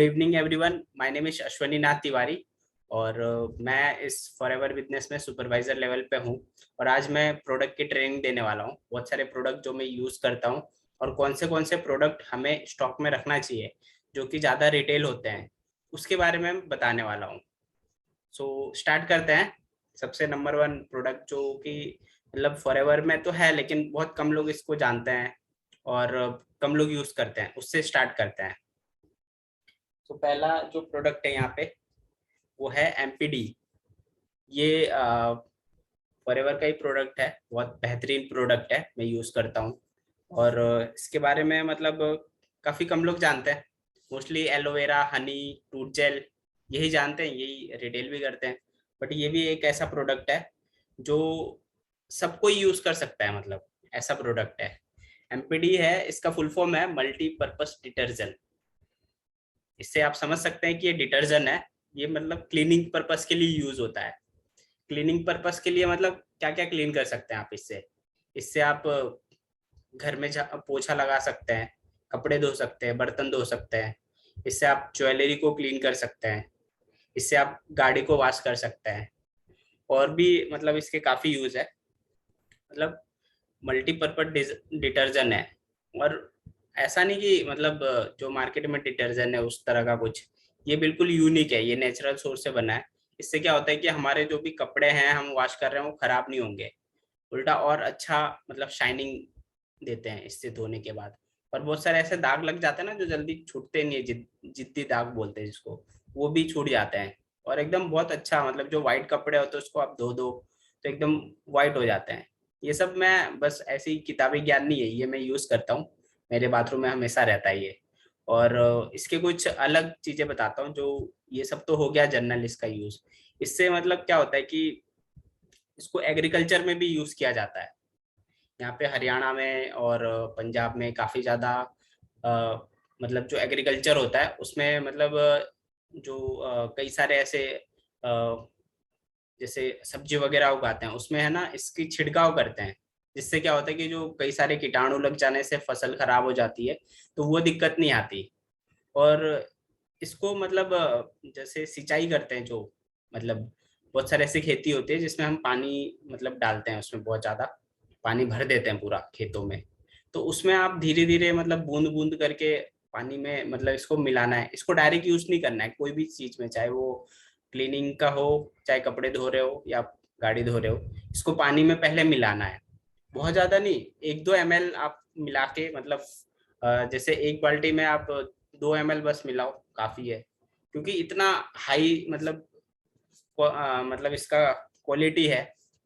Evening everyone, my name is Ashwani Nath Tiwari और मैं इस फॉरएवर बिजनेस में सुपरवाइजर लेवल पे हूँ। और आज मैं प्रोडक्ट की ट्रेनिंग देने वाला हूँ। बहुत सारे प्रोडक्ट जो मैं यूज़ करता हूँ और कौन से प्रोडक्ट हमें स्टॉक में रखना चाहिए जो कि ज़्यादा रिटेल होते हैं, उसके बारे में मैं बताने वाला हूँ। सो स्टार्ट करते हैं। सबसे नंबर वन प्रोडक्ट जो कि मतलब फॉरएवर में तो है लेकिन बहुत कम लोग इसको जानते हैं और कम लोग यूज़ करते हैं, उससे स्टार्ट करते हैं। तो पहला जो प्रोडक्ट है यहाँ पे वो है एमपीडी। ये फॉरएवर का ही प्रोडक्ट है, बहुत बेहतरीन प्रोडक्ट है, मैं यूज़ करता हूँ। और इसके बारे में मतलब काफ़ी कम लोग जानते हैं। Mostly aloe vera, honey, root gel यही जानते हैं, यही रिटेल भी करते हैं। बट ये भी एक ऐसा प्रोडक्ट है जो सबको यूज़ कर सकता है, मतलब ऐसा प्रोडक्ट है। एमपीडी है, इसका फुल फॉर्म है मल्टीपर्पज डिटर्जेंट। इससे आप समझ सकते हैं कि ये डिटर्जेंट है, ये मतलब क्लीनिंग पर्पस के लिए यूज होता है। क्लीनिंग पर्पस के लिए मतलब क्या क्या क्लीन कर सकते हैं आप इससे। इससे आप घर में पोछा लगा सकते हैं, कपड़े धो सकते हैं, बर्तन धो सकते हैं। इससे आप ज्वेलरी को क्लीन कर सकते हैं। इससे आप गाड़ी को वॉश कर सकते हैं। और भी मतलब इसके काफ़ी यूज है, मतलब मल्टीपर्पज डिटर्जेंट है। और ऐसा नहीं कि मतलब जो मार्केट में डिटर्जेंट है उस तरह का कुछ, ये बिल्कुल यूनिक है, ये नेचुरल सोर्स से बना है। इससे क्या होता है कि हमारे जो भी कपड़े हैं हम वॉश कर रहे हैं वो खराब नहीं होंगे, उल्टा और अच्छा मतलब शाइनिंग देते हैं इससे धोने के बाद। और बहुत सारे ऐसे दाग लग जाते हैं ना जो जल्दी छूटते नहीं है, जिद्दी दाग बोलते हैं जिसको, वो भी छूट जाते हैं। और एकदम बहुत अच्छा, मतलब जो वाइट कपड़े होते हैं उसको आप धो दो तो एकदम वाइट हो जाते हैं। ये सब मैं बस ऐसी किताबी ज्ञान नहीं है, ये मैं यूज करता हूँ, मेरे बाथरूम में हमेशा रहता है ये। और इसके कुछ अलग चीजें बताता हूँ। जो ये सब तो हो गया जनरल इसका यूज। इससे मतलब क्या होता है कि इसको एग्रीकल्चर में भी यूज किया जाता है। यहाँ पे हरियाणा में और पंजाब में काफी ज्यादा मतलब जो एग्रीकल्चर होता है उसमें मतलब जो कई सारे ऐसे जैसे सब्जी वगैरह उगाते हैं उसमें है ना, इसकी छिड़काव करते हैं। जिससे क्या होता है कि जो कई सारे कीटाणु लग जाने से फसल खराब हो जाती है, तो वो दिक्कत नहीं आती। और इसको मतलब जैसे सिंचाई करते हैं जो, मतलब बहुत सारे ऐसी खेती होती है जिसमें हम पानी मतलब डालते हैं, उसमें बहुत ज्यादा पानी भर देते हैं पूरा खेतों में। तो उसमें आप धीरे धीरे मतलब बूंद बूंद करके पानी में मतलब इसको मिलाना है। इसको डायरेक्ट यूज नहीं करना है कोई भी चीज में, चाहे वो क्लीनिंग का हो, चाहे कपड़े धो रहे हो या गाड़ी धो रहे हो। इसको पानी में पहले मिलाना है, बहुत ज्यादा नहीं, 1-2 ml आप मिला के मतलब जैसे एक बाल्टी में आप 2 ml बस मिलाओ, काफी है। क्योंकि इतना हाई मतलब मतलब इसका क्वालिटी है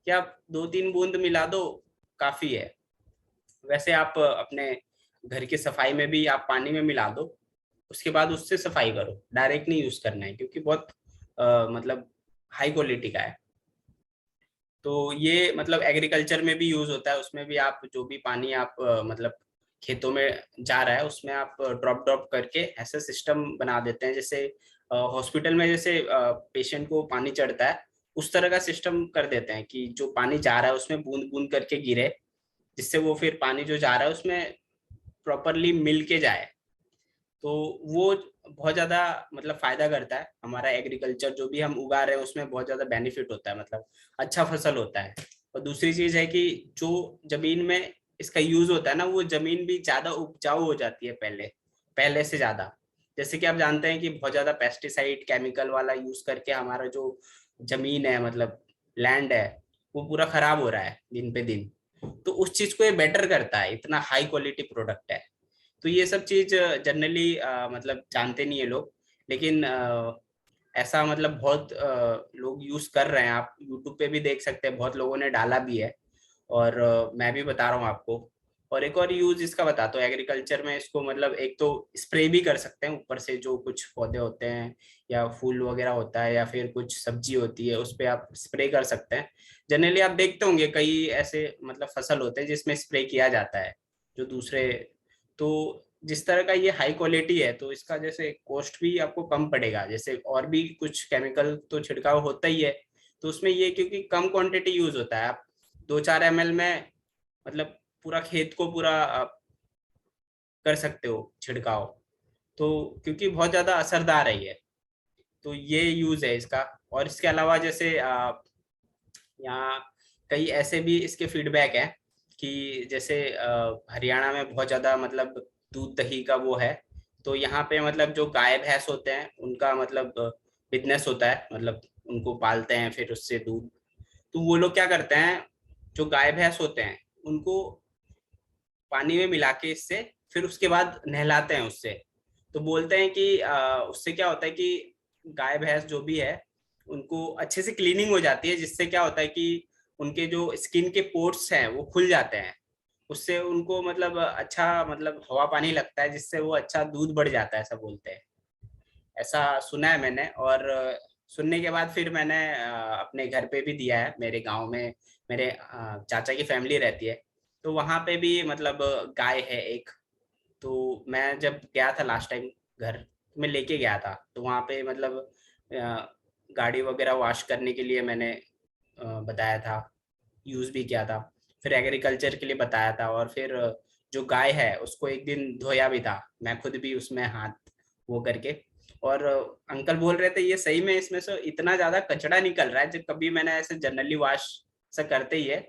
कि आप 2-3 बूंद मिला दो, काफी है। वैसे आप अपने घर की सफाई में भी आप पानी में मिला दो, उसके बाद उससे सफाई करो, डायरेक्ट नहीं यूज करना है क्योंकि बहुत मतलब हाई क्वालिटी का है। तो ये मतलब एग्रीकल्चर में भी यूज होता है, उसमें भी आप जो भी पानी आप मतलब खेतों में जा रहा है उसमें आप ड्रॉप ड्रॉप करके ऐसा सिस्टम बना देते हैं। जैसे हॉस्पिटल में जैसे पेशेंट को पानी चढ़ता है, उस तरह का सिस्टम कर देते हैं कि जो पानी जा रहा है उसमें बूंद बूंद करके गिरे, जिससे वो फिर पानी जो जा रहा है उसमें प्रॉपरली मिल के जाए। तो वो बहुत ज्यादा मतलब फायदा करता है। हमारा एग्रीकल्चर जो भी हम उगा रहे हैं उसमें बहुत ज्यादा बेनिफिट होता है, मतलब अच्छा फसल होता है। और दूसरी चीज है कि जो जमीन में इसका यूज होता है ना, वो जमीन भी ज्यादा उपजाऊ हो जाती है पहले पहले से ज्यादा। जैसे कि आप जानते हैं कि बहुत ज्यादा पेस्टिसाइड केमिकल वाला यूज करके हमारा जो जमीन है, मतलब लैंड है, वो पूरा खराब हो रहा है दिन पे दिन। तो उस चीज को ये बेटर करता है, इतना हाई क्वालिटी प्रोडक्ट है। तो ये सब चीज जनरली मतलब जानते नहीं है लोग। लेकिन ऐसा मतलब बहुत लोग यूज कर रहे हैं, आप यूट्यूब पे भी देख सकते हैं, बहुत लोगों ने डाला भी है। और मैं भी बता रहा हूँ आपको। और एक और यूज इसका बताता हूँ एग्रीकल्चर में, इसको मतलब एक तो स्प्रे भी कर सकते हैं ऊपर से, जो कुछ पौधे होते हैं या फूल वगैरह होता है या फिर कुछ सब्जी होती है उस पर आप स्प्रे कर सकते हैं। जनरली आप देखते होंगे कई ऐसे मतलब फसल होते हैं जिसमें स्प्रे किया जाता है, जो दूसरे। तो जिस तरह का ये हाई क्वालिटी है तो इसका जैसे कॉस्ट भी आपको कम पड़ेगा। जैसे और भी कुछ केमिकल तो छिड़काव होता ही है, तो उसमें ये क्योंकि कम क्वांटिटी यूज होता है, आप 2-4 ml में मतलब पूरा खेत को पूरा आप कर सकते हो छिड़काव। तो क्योंकि बहुत ज्यादा असरदार है ये, तो ये यूज है इसका। और इसके अलावा जैसे यहाँ कई ऐसे भी इसके फीडबैक है कि जैसे हरियाणा में बहुत ज्यादा मतलब दूध दही का वो है, तो यहाँ पे मतलब जो गाय भैंस होते हैं उनका मतलब बिजनेस होता है, मतलब उनको पालते हैं फिर उससे दूध। तो वो लोग क्या करते हैं, जो गाय भैंस होते हैं उनको पानी में मिला के इससे फिर उसके बाद नहलाते हैं उससे। तो बोलते हैं कि उससे क्या होता है कि गाय भैंस जो भी है उनको अच्छे से क्लीनिंग हो जाती है, जिससे क्या होता है कि उनके जो स्किन के पोर्स हैं वो खुल जाते हैं। उससे उनको मतलब अच्छा मतलब हवा पानी लगता है, जिससे वो अच्छा दूध बढ़ जाता है, ऐसा बोलते हैं। ऐसा सुना है मैंने। और सुनने के बाद फिर मैंने अपने घर पे भी दिया है, मेरे गांव में मेरे चाचा की फैमिली रहती है, तो वहां पे भी मतलब गाय है एक। तो मैं जब गया था लास्ट टाइम घर, मैं लेके गया था, तो वहाँ पे मतलब गाड़ी वगैरह वॉश करने के लिए मैंने बताया था, यूज़ भी किया था। फिर एग्रीकल्चर के लिए बताया था, और फिर जो गाय है उसको एक दिन धोया भी था, मैं खुद भी उसमें हाथ वो करके। और अंकल बोल रहे थे ये सही में इसमें से इतना ज़्यादा कचरा निकल रहा है, जब कभी मैंने ऐसे जनरली वॉश से करते ही है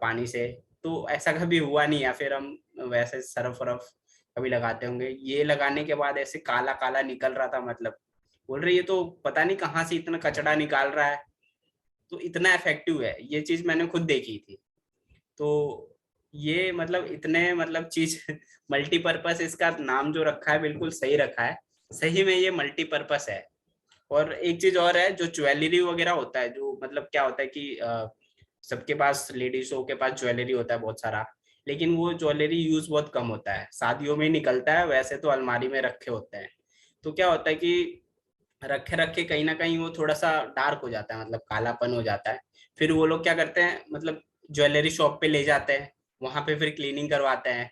पानी से, तो ऐसा कभी हुआ नहीं। या फिर हम वैसे सरफ वरफ कभी लगाते होंगे, ये लगाने के बाद ऐसे काला काला निकल रहा था, मतलब बोल रही है तो पता नहीं कहाँ से इतना कचरा निकाल रहा है। तो इतना इफेक्टिव है ये चीज, मैंने खुद देखी थी। तो ये मतलब इतने मतलब चीज मल्टीपर्पस, इसका नाम जो रखा है बिल्कुल सही रखा है, सही में ये मल्टीपर्पस है। और एक चीज और है, जो ज्वेलरी वगैरह होता है, जो मतलब क्या होता है कि सबके पास लेडीजों के पास ज्वेलरी होता है बहुत सारा, लेकिन वो ज्वेलरी यूज बहुत कम होता है, शादियों में ही निकलता है, वैसे तो अलमारी में रखे होते हैं। तो क्या होता है कि रखे रखे कहीं ना कहीं वो थोड़ा सा डार्क हो जाता है, मतलब कालापन हो जाता है। फिर वो लोग क्या करते हैं, मतलब ज्वेलरी शॉप पे ले जाते हैं, वहां पे फिर क्लीनिंग करवाते हैं।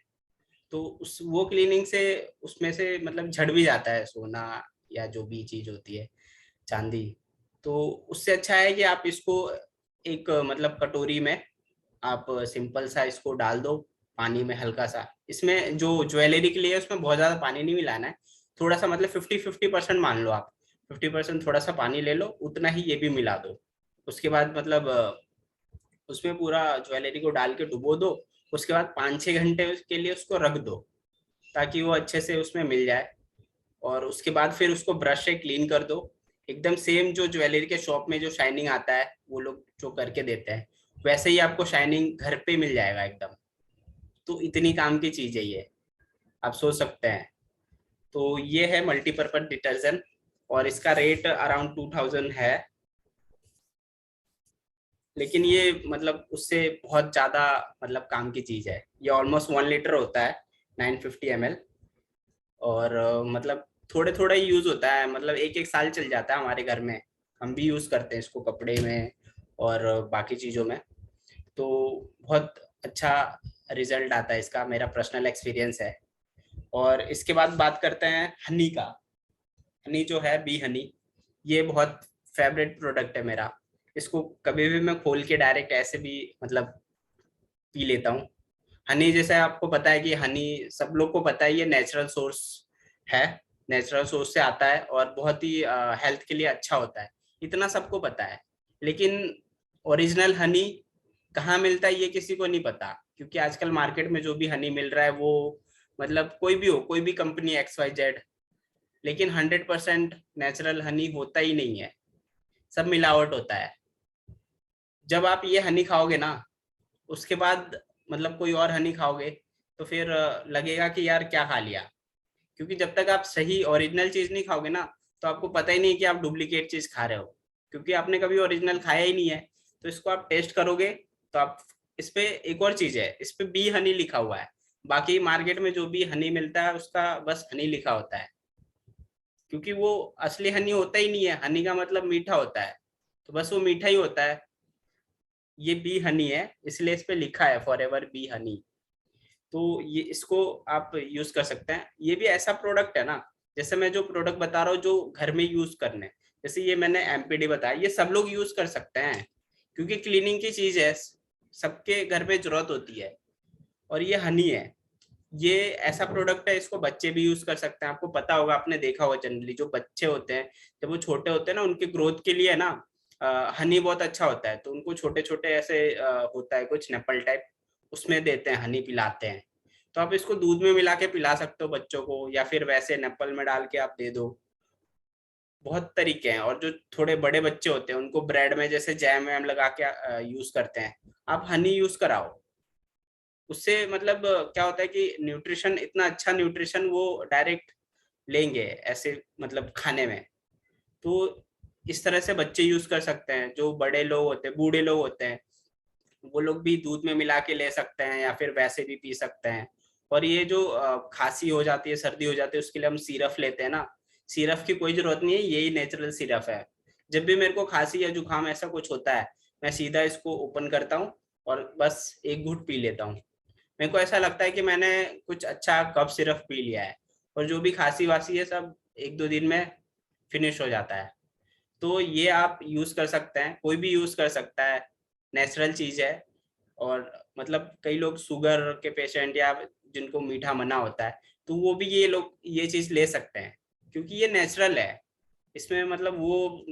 तो उस वो क्लीनिंग से उसमें से मतलब झड़ भी जाता है सोना, या जो भी चीज होती है, चांदी। तो उससे अच्छा है कि आप इसको एक मतलब कटोरी में आप सिंपल सा इसको डाल दो, पानी में हल्का सा। इसमें जो ज्वेलरी के लिए है, उसमें बहुत ज्यादा पानी नहीं मिलाना है, थोड़ा सा मतलब 50-50% मान लो आप। 50% थोड़ा सा पानी ले लो, उतना ही ये भी मिला दो। उसके बाद मतलब उसमें पूरा ज्वेलरी को डाल के डुबो दो। उसके बाद 5-6 घंटे के लिए उसको रख दो, ताकि वो अच्छे से उसमें मिल जाए। और उसके बाद फिर उसको ब्रश से क्लीन कर दो, एकदम सेम जो ज्वेलरी के शॉप में जो शाइनिंग आता है वो लोग जो करके देते हैं, वैसे ही आपको शाइनिंग घर पे मिल जाएगा एकदम। तो इतनी काम की चीज है ये, आप सोच सकते हैं। तो ये है मल्टीपर्पज डिटर्जेंट, और इसका रेट अराउंड 2000 है। लेकिन ये मतलब उससे बहुत ज्यादा मतलब काम की चीज है, ये ऑलमोस्ट 1 लीटर होता है, 950 ml। और मतलब थोड़े थोड़ा ही यूज होता है, मतलब एक एक साल चल जाता है हमारे घर में। हम भी यूज करते हैं इसको कपड़े में और बाकी चीजों में। तो बहुत अच्छा रिजल्ट आता है इसका, मेरा पर्सनल एक्सपीरियंस है। और इसके बाद बात करते हैं हनी का। हनी जो है, बी हनी, ये बहुत फेवरेट प्रोडक्ट है मेरा। इसको कभी भी मैं खोल के डायरेक्ट ऐसे भी मतलब पी लेता हूँ। हनी जैसे आपको पता है कि हनी सब लोग को पता है, ये नेचुरल सोर्स है, नेचुरल सोर्स से आता है और बहुत ही हेल्थ के लिए अच्छा होता है, इतना सबको पता है। लेकिन ओरिजिनल हनी कहाँ मिलता है ये किसी को नहीं पता, क्योंकि आजकल मार्केट में जो भी हनी मिल रहा है वो मतलब कोई भी हो, कोई भी कंपनी XYZ, लेकिन 100% नेचुरल हनी होता ही नहीं है, सब मिलावट होता है। जब आप ये हनी खाओगे ना, उसके बाद मतलब कोई और हनी खाओगे, तो फिर लगेगा कि यार क्या खा लिया। क्योंकि जब तक आप सही ओरिजिनल चीज नहीं खाओगे ना, तो आपको पता ही नहीं कि आप डुप्लीकेट चीज खा रहे हो, क्योंकि आपने कभी ओरिजिनल खाया ही नहीं है। तो इसको आप टेस्ट करोगे, तो आप इस पे एक और चीज है, इस पे बी हनी लिखा हुआ है। बाकी मार्केट में जो भी हनी मिलता है उसका बस हनी लिखा होता है, क्योंकि वो असली हनी होता ही नहीं है। हनी का मतलब मीठा होता है, तो बस वो मीठा ही होता है। ये बी हनी है, इसलिए इस पे लिखा है फॉर एवर बी हनी। तो ये इसको आप यूज कर सकते हैं। ये भी ऐसा प्रोडक्ट है ना, जैसे मैं जो प्रोडक्ट बता रहा हूँ जो घर में यूज करने, जैसे ये मैंने MPD बताया, ये सब लोग यूज कर सकते हैं, क्योंकि क्लीनिंग की चीज है, सबके घर पे जरूरत होती है। और ये हनी है, ये ऐसा प्रोडक्ट है, इसको बच्चे भी यूज कर सकते हैं। आपको पता होगा, आपने देखा होगा जनरली जो बच्चे होते हैं जब वो छोटे होते हैं ना, उनके ग्रोथ के लिए ना हनी बहुत अच्छा होता है। तो उनको छोटे छोटे ऐसे होता है कुछ नेपल टाइप, उसमें देते हैं, हनी पिलाते हैं। तो आप इसको दूध में मिला के पिला सकते हो बच्चों को, या फिर वैसे नेपल में डाल के आप दे दो। बहुत तरीके हैं। और जो थोड़े बड़े बच्चे होते हैं उनको ब्रेड में जैसे जैम वैम लगा के यूज करते हैं, आप हनी यूज कराओ। उससे मतलब क्या होता है कि न्यूट्रिशन, इतना अच्छा न्यूट्रिशन वो डायरेक्ट लेंगे ऐसे मतलब खाने में। तो इस तरह से बच्चे यूज कर सकते हैं। जो बड़े लोग होते हैं, बूढ़े लोग होते हैं, वो लोग भी दूध में मिला के ले सकते हैं, या फिर वैसे भी पी सकते हैं। और ये जो खांसी हो जाती है, सर्दी हो जाती है, उसके लिए हम सिरप लेते हैं ना, सिरप की कोई जरूरत नहीं है, यही नेचुरल सिरप है। जब भी मेरे को खांसी या जुकाम ऐसा कुछ होता है, मैं सीधा इसको ओपन करता हूँ और बस एक घूंट पी लेता हूँ। मेरे को ऐसा लगता है कि मैंने कुछ अच्छा कफ सिरप पी लिया है। और जो भी खांसी वासी है सब 1-2 दिन में फिनिश हो जाता है। तो ये आप यूज कर सकते हैं, कोई भी यूज कर सकता है, नेचुरल चीज है। और मतलब कई लोग शुगर के पेशेंट या जिनको मीठा मना होता है, तो वो भी ये लोग ये चीज ले सकते हैं, क्योंकि ये नेचुरल है। इसमें मतलब वो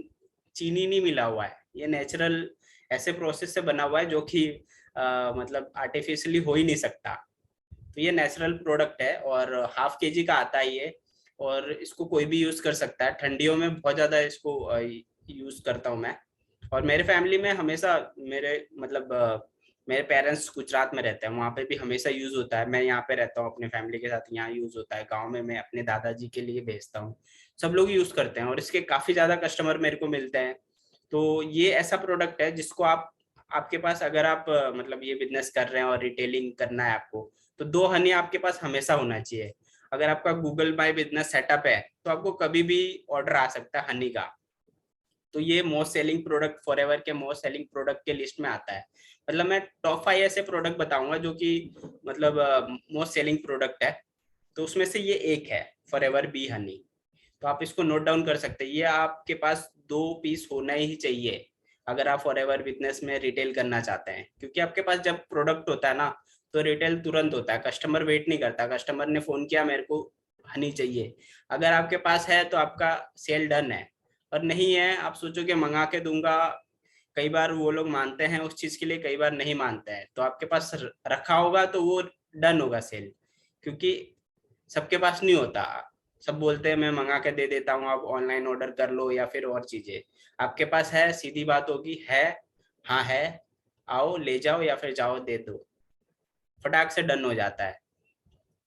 चीनी नहीं मिला हुआ है, ये नेचुरल ऐसे प्रोसेस से बना हुआ है जो कि मतलब आर्टिफिशियली हो ही नहीं सकता। तो ये नेचुरल प्रोडक्ट है और 1/2 kg का आता है ये। और इसको कोई भी यूज कर सकता है, ठंडियों में बहुत ज्यादा इसको यूज करता हूँ मैं। और मेरे फैमिली में हमेशा, मेरे मतलब मेरे पेरेंट्स गुजरात में रहते हैं, वहाँ पे भी हमेशा यूज होता है। मैं यहाँ पे रहता हूँ अपने फैमिली के साथ, यहाँ यूज होता है। गाँव में मैं अपने दादाजी के लिए भेजता हूँ, सब लोग यूज करते हैं और इसके काफी ज्यादा कस्टमर मेरे को मिलते हैं। तो ये ऐसा प्रोडक्ट है जिसको आप, आपके पास अगर आप मतलब ये बिजनेस कर रहे हैं और रिटेलिंग करना है आपको, तो 2 हनी आपके पास हमेशा होना चाहिए। अगर आपका गूगल माई बिजनेस सेटअप है तो आपको कभी भी ऑर्डर आ सकता है हनी का। तो ये मोस्ट सेलिंग प्रोडक्ट, फॉरएवर के मोस्ट सेलिंग प्रोडक्ट के लिस्ट में आता है। मतलब मैं टॉप 5 ऐसे प्रोडक्ट बताऊंगा जो कि मतलब मोस्ट सेलिंग प्रोडक्ट है। तो उसमें से ये एक है, फॉरएवर बी हनी। तो आप इसको नोट डाउन कर सकते हैं, ये आपके पास 2 पीस होना ही चाहिए अगर आप फॉरएवर बिजनेस में रिटेल करना चाहते हैं। क्योंकि आपके पास जब प्रोडक्ट होता है ना, तो रिटेल तुरंत होता है, कस्टमर वेट नहीं करता। कस्टमर ने फोन किया मेरे को हनी चाहिए, अगर आपके पास है तो आपका सेल डन है। और नहीं है, आप सोचो कि मंगा के दूंगा, कई बार वो लोग मानते हैं उस चीज के लिए, कई बार नहीं मानते हैं। तो आपके पास रखा होगा तो वो डन होगा सेल, क्योंकि सबके पास नहीं होता। सब बोलते हैं मैं मंगा के दे देता हूँ, आप ऑनलाइन ऑर्डर कर लो या फिर और चीजें। आपके पास है, सीधी बात होगी, है, हाँ है, आओ ले जाओ या फिर जाओ दे दो, फटाक से डन हो जाता है।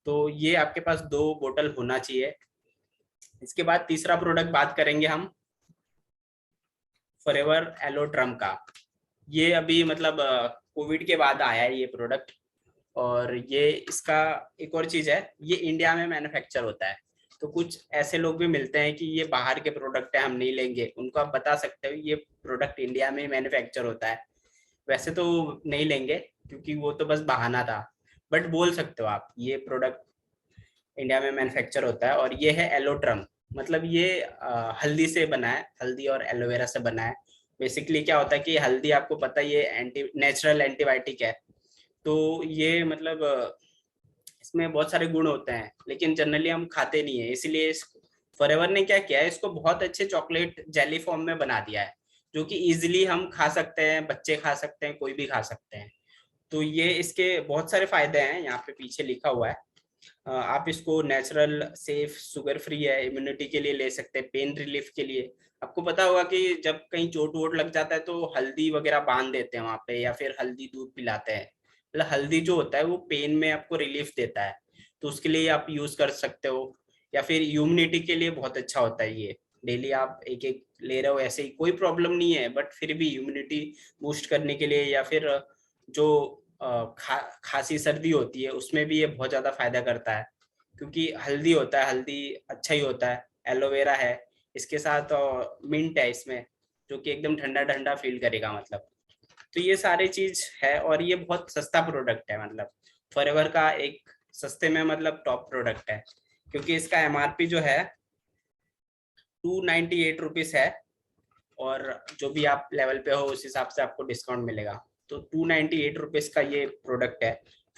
तो ये आपके पास 2 बोतल होना चाहिए। इसके बाद तीसरा प्रोडक्ट बात करेंगे हम, फॉरएवर एलोट्रम का। ये अभी मतलब कोविड के बाद आया है ये प्रोडक्ट। और ये इसका एक और चीज है, ये इंडिया में मैन्युफैक्चर होता है। तो कुछ ऐसे लोग भी मिलते हैं कि ये बाहर के प्रोडक्ट है, हम नहीं लेंगे, उनको आप बता सकते हो ये प्रोडक्ट इंडिया में मैन्युफैक्चर होता है। वैसे तो नहीं लेंगे, क्योंकि वो तो बस बहाना था। बट बोल सकते हो आप ये प्रोडक्ट इंडिया में मैन्युफैक्चर होता है। और ये है एलोट्रम। मतलब ये हल्दी से बना है, हल्दी और एलोवेरा से बना है। बेसिकली क्या होता है कि हल्दी, आपको पता है ये एंटी नेचुरल एंटीबायोटिक है। तो ये मतलब इसमें बहुत सारे गुण होते हैं, लेकिन जनरली हम खाते नहीं है। इसलिए इस फॉरएवर ने क्या किया है, इसको बहुत अच्छे चॉकलेट जेली फॉर्म में बना दिया है, जो कि इजिली हम खा सकते हैं, बच्चे खा सकते हैं, कोई भी खा सकते हैं। तो ये इसके बहुत सारे फायदे हैं, यहाँ पे पीछे लिखा हुआ है। आप इसको नेचुरल, सेफ, शुगर फ्री है, इम्यूनिटी के लिए ले सकते हैं, पेन रिलीफ के लिए। आपको पता होगा कि जब कहीं चोट वोट लग जाता है तो हल्दी वगैरह बांध देते हैं वहां पे, या फिर हल्दी दूध पिलाते हैं। मतलब हल्दी जो होता है वो पेन में आपको रिलीफ देता है, तो उसके लिए आप यूज कर सकते हो। या फिर इम्यूनिटी के लिए बहुत अच्छा होता है ये। डेली आप एक एक ले रहे हो, ऐसे ही कोई प्रॉब्लम नहीं है, बट फिर भी इम्यूनिटी बूस्ट करने के लिए, या फिर जो खांसी सर्दी होती है उसमें भी ये बहुत ज्यादा फायदा करता है। क्योंकि हल्दी होता है, हल्दी अच्छा ही होता है, एलोवेरा है, इसके साथ मिंट है इसमें, जो कि एकदम ठंडा ठंडा फील करेगा मतलब। तो ये सारी चीज है और ये बहुत सस्ता प्रोडक्ट है। मतलब फॉरएवर का एक सस्ते में मतलब टॉप प्रोडक्ट है, क्योंकि इसका एमआरपी जो है 298 रुपीज है। और जो भी आप लेवल पे हो उस हिसाब से आपको डिस्काउंट मिलेगा। तो 298 रुपीज का ये प्रोडक्ट है,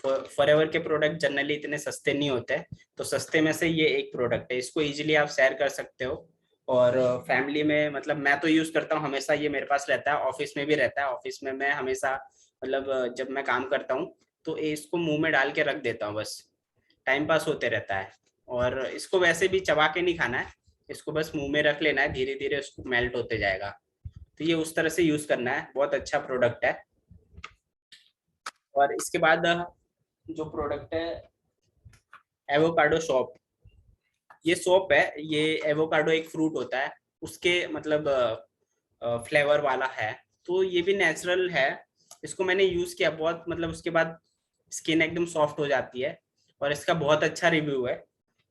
फॉरएवर के प्रोडक्ट जनरली इतने सस्ते नहीं होते, तो सस्ते में से ये एक प्रोडक्ट है, इसको इजीली आप शेयर कर सकते हो। और फैमिली में मतलब मैं तो यूज करता हूँ हमेशा, ये मेरे पास रहता है, ऑफिस में भी रहता है। ऑफिस में मैं हमेशा मतलब जब मैं काम करता हूँ तो इसको मुंह में डाल के रख देता हूँ, बस टाइम पास होते रहता है। और इसको वैसे भी चबा के नहीं खाना है, इसको बस मुंह में रख लेना है, धीरे धीरे उसको मेल्ट होते जाएगा। तो ये उस तरह से यूज करना है, बहुत अच्छा प्रोडक्ट है। और इसके बाद जो प्रोडक्ट है एवोकाडो सोप, ये सोप है, ये एवोकाडो एक फ्रूट होता है, उसके मतलब फ्लेवर वाला है। तो ये भी नेचुरल है, इसको मैंने यूज किया बहुत, मतलब उसके बाद स्किन एकदम सॉफ्ट हो जाती है, और इसका बहुत अच्छा रिव्यू है।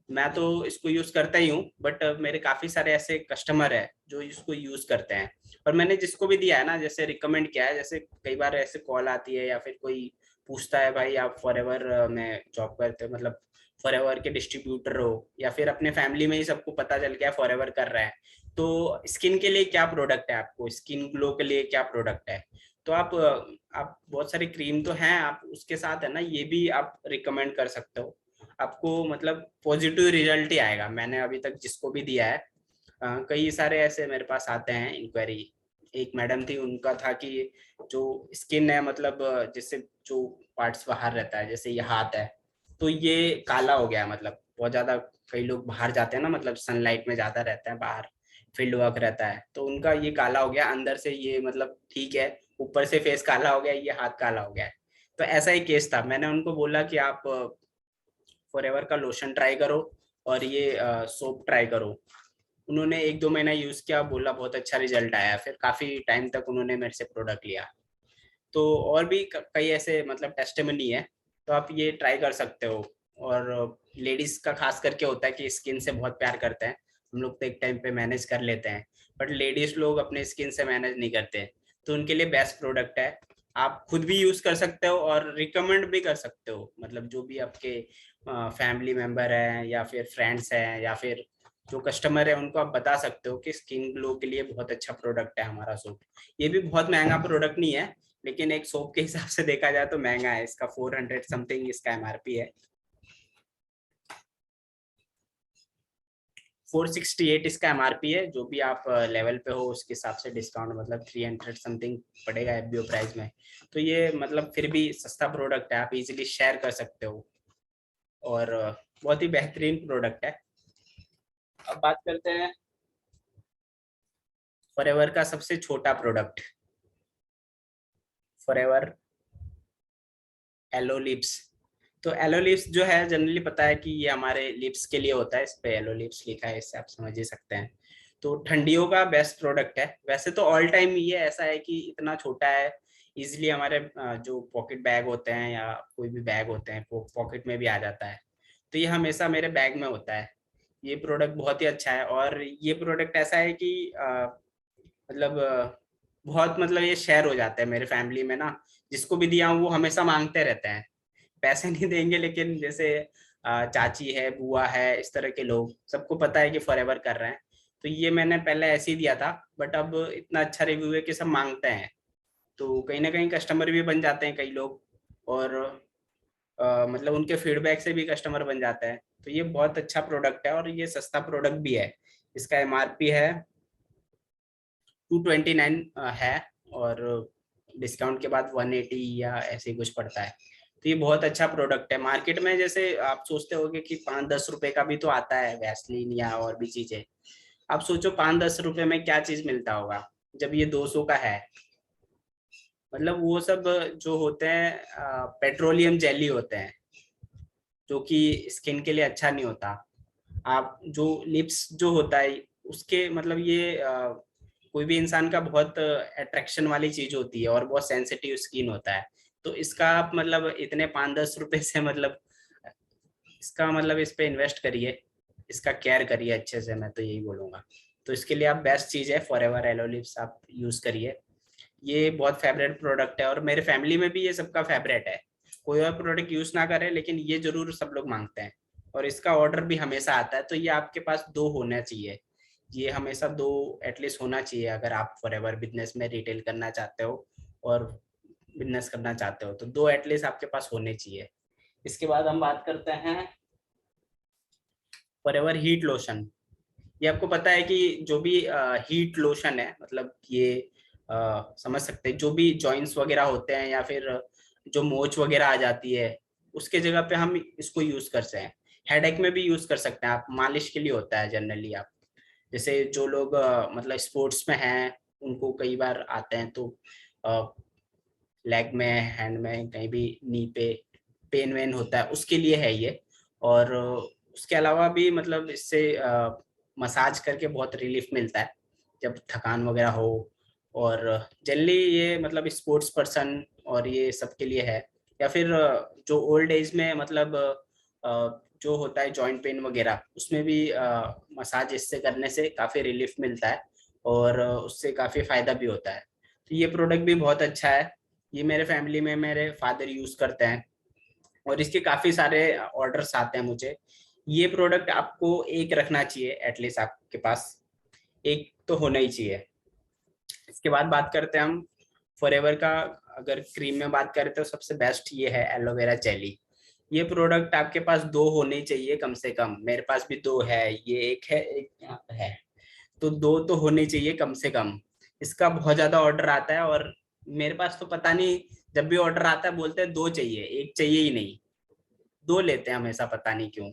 मैं तो इसको यूज करता ही हूँ, बट मेरे काफी सारे ऐसे कस्टमर है जो इसको यूज करते हैं। और मैंने जिसको भी दिया है ना, जैसे रिकमेंड किया है, जैसे कई बार ऐसे कॉल आती है या फिर कोई पूछता है भाई आप फॉरएवर में जॉब करते हो, मतलब फॉरएवर के डिस्ट्रीब्यूटर हो, या फिर अपने फैमिली में ही सबको पता चल गया फॉरएवर कर रहा है, तो स्किन के लिए क्या प्रोडक्ट है, आपको स्किन ग्लो के लिए क्या प्रोडक्ट है। तो आप बहुत सारी क्रीम तो हैं, आप उसके साथ है ना ये भी आप रिकमेंड कर सकते हो, आपको मतलब पॉजिटिव रिजल्ट ही आएगा। मैंने अभी तक जिसको भी दिया है, कई सारे ऐसे मेरे पास आते हैं इंक्वायरी। एक मैडम थी, उनका था कि जो स्किन है मतलब जैसे जो पार्ट्स बाहर रहता है, जैसे ये हाथ है, तो ये काला हो गया, मतलब बहुत ज्यादा, कई लोग बाहर जाते हैं ना, मतलब सनलाइट में ज्यादा रहते हैं बाहर, फील्ड वर्क रहता है, तो उनका ये काला हो गया अंदर से, ये मतलब ठीक है, ऊपर से फेस काला हो गया, ये हाथ काला हो गया है। तो ऐसा ही केस था, मैंने उनको बोला कि आप फॉरएवर का लोशन ट्राई करो और ये सोप ट्राई करो। उन्होंने 1-2 महीना यूज किया, बोला बहुत अच्छा रिजल्ट आया, फिर काफी टाइम तक उन्होंने मेरे से प्रोडक्ट लिया। तो और भी कई ऐसे मतलब टेस्टिमनी है, तो आप ये ट्राई कर सकते हो। और लेडीज का खास करके होता है कि स्किन से बहुत प्यार करते हैं, हम लोग तो एक टाइम पे मैनेज कर लेते हैं, बट लेडीज लोग अपने स्किन से मैनेज नहीं करते, तो उनके लिए बेस्ट प्रोडक्ट है। आप खुद भी यूज कर सकते हो और रिकमेंड भी कर सकते हो, मतलब जो भी आपके फैमिली मेंबर हैं या फिर फ्रेंड्स हैं या फिर जो कस्टमर है, उनको आप बता सकते हो कि स्किन ग्लो के लिए बहुत अच्छा प्रोडक्ट है हमारा सोप। ये भी बहुत महंगा प्रोडक्ट नहीं है, लेकिन एक सोप के हिसाब से देखा जाए तो महंगा है, इसका 400 समथिंग इसका एमआरपी है। 468 इसका एमआरपी है, जो भी आप लेवल पे हो उसके हिसाब से डिस्काउंट, मतलब 300 समथिंग पड़ेगा एफबीओ प्राइस में। तो ये मतलब फिर भी सस्ता प्रोडक्ट है, आप इजीली शेयर कर सकते हो, और बहुत ही बेहतरीन प्रोडक्ट है। अब बात करते हैं फॉरएवर का सबसे छोटा प्रोडक्ट, फॉरएवर एलो लिप्स। तो एलो लिप्स जो है, जनरली पता है कि ये हमारे लिप्स के लिए होता है, इस पे एलो लिप्स लिखा है, इससे आप समझ ही सकते हैं। तो ठंडियों का बेस्ट प्रोडक्ट है, वैसे तो ऑल टाइम ये ऐसा है कि इतना छोटा है, इजिली हमारे जो पॉकेट बैग होते हैं या कोई भी बैग होते हैं वो पॉकेट में भी आ जाता है, तो ये हमेशा मेरे बैग में होता है। ये प्रोडक्ट बहुत ही अच्छा है, और ये प्रोडक्ट ऐसा है कि मतलब बहुत मतलब ये शेयर हो जाता है मेरे फैमिली में ना, जिसको भी दिया हूँ वो हमेशा मांगते रहते हैं, पैसे नहीं देंगे, लेकिन जैसे चाची है, बुआ है, इस तरह के लोग, सबको पता है कि फॉरएवर कर रहे हैं। तो ये मैंने पहले ऐसे ही दिया था, बट अब इतना अच्छा रिव्यू है कि सब मांगते हैं, तो कहीं ना कहीं कस्टमर भी बन जाते हैं कई लोग। और मतलब उनके फीडबैक से भी कस्टमर बन जाता है। तो ये बहुत अच्छा प्रोडक्ट है और ये सस्ता प्रोडक्ट भी है, इसका एमआरपी है 229 है, और डिस्काउंट के बाद 180 या ऐसे ही कुछ पड़ता है। तो ये बहुत अच्छा प्रोडक्ट है। मार्केट में जैसे आप सोचते होगे कि 5-10 रुपए का भी तो आता है वैसलीन या और भी चीजें, आप सोचो 5-10 रुपए में क्या चीज मिलता होगा, जब ये 200 का है। मतलब वो सब जो होते हैं पेट्रोलियम जेली होते हैं, जो कि स्किन के लिए अच्छा नहीं होता। आप जो लिप्स जो होता है उसके मतलब ये कोई भी इंसान का बहुत अट्रैक्शन वाली चीज होती है, और बहुत सेंसिटिव स्किन होता है। तो इसका आप मतलब इतने 5-10 रुपए से मतलब इसका मतलब इस पे इन्वेस्ट करिए, इसका केयर करिए अच्छे से, मैं तो यही बोलूंगा। तो इसके लिए आप बेस्ट चीज है फॉरएवर एलो लिप्स, आप यूज करिए। ये बहुत फेवरेट प्रोडक्ट है, और मेरे फैमिली में भी ये सबका फेवरेट है। कोई और प्रोडक्ट यूज ना करे, लेकिन ये जरूर सब लोग मांगते हैं, और इसका ऑर्डर भी हमेशा आता है। तो ये आपके पास दो होना चाहिए, ये हमेशा दो एटलीस्ट होना चाहिए, अगर आप फॉरएवर बिजनेस में रिटेल करना चाहते हो और बिजनेस करना चाहते हो, तो दो एटलीस्ट आपके पास होने चाहिए। इसके बाद हम बात करते हैं फॉरएवर हीट लोशन। ये आपको पता है कि जो भी हीट लोशन है, मतलब ये समझ सकते हैं जो भी जॉइंट्स वगैरह होते हैं या फिर जो मोच वगैरह आ जाती है, उसके जगह पे हम इसको यूज कर सकते हैं। हेडेक में भी यूज कर सकते हैं आप, मालिश के लिए होता है जनरली। आप जैसे जो लोग मतलब स्पोर्ट्स में हैं, उनको कई बार आते हैं तो लेग में, हैंड में, कहीं भी नी पे पेन वेन होता है, उसके लिए है ये। और उसके अलावा भी मतलब इससे मसाज करके बहुत रिलीफ मिलता है जब थकान वगैरह हो। और जनरली ये मतलब स्पोर्ट्स पर्सन और ये सबके लिए है। या फिर जो ओल्ड एज में मतलब जो होता है जॉइंट पेन वगैरह, उसमें भी मसाज इससे करने से काफ़ी रिलीफ मिलता है और उससे काफ़ी फायदा भी होता है। तो ये प्रोडक्ट भी बहुत अच्छा है। ये मेरे फैमिली में मेरे फादर यूज करते हैं और इसके काफी सारे ऑर्डर्स आते हैं मुझे। ये प्रोडक्ट आपको एक रखना चाहिए एटलीस्ट, आपके पास एक तो होना ही चाहिए। इसके बाद बात करते हैं हम फॉरएवर का। अगर क्रीम में बात करें तो सबसे बेस्ट ये है एलोवेरा जेली। ये प्रोडक्ट आपके पास दो होने ही चाहिए कम से कम। मेरे पास भी दो है, ये एक है, एक यहाँ पे है। तो दो तो होने चाहिए कम से कम। इसका बहुत ज्यादा ऑर्डर आता है और मेरे पास तो पता नहीं, जब भी ऑर्डर आता है बोलते हैं दो चाहिए, एक चाहिए ही नहीं। दो लेते हैं हमेशा, पता नहीं क्यों।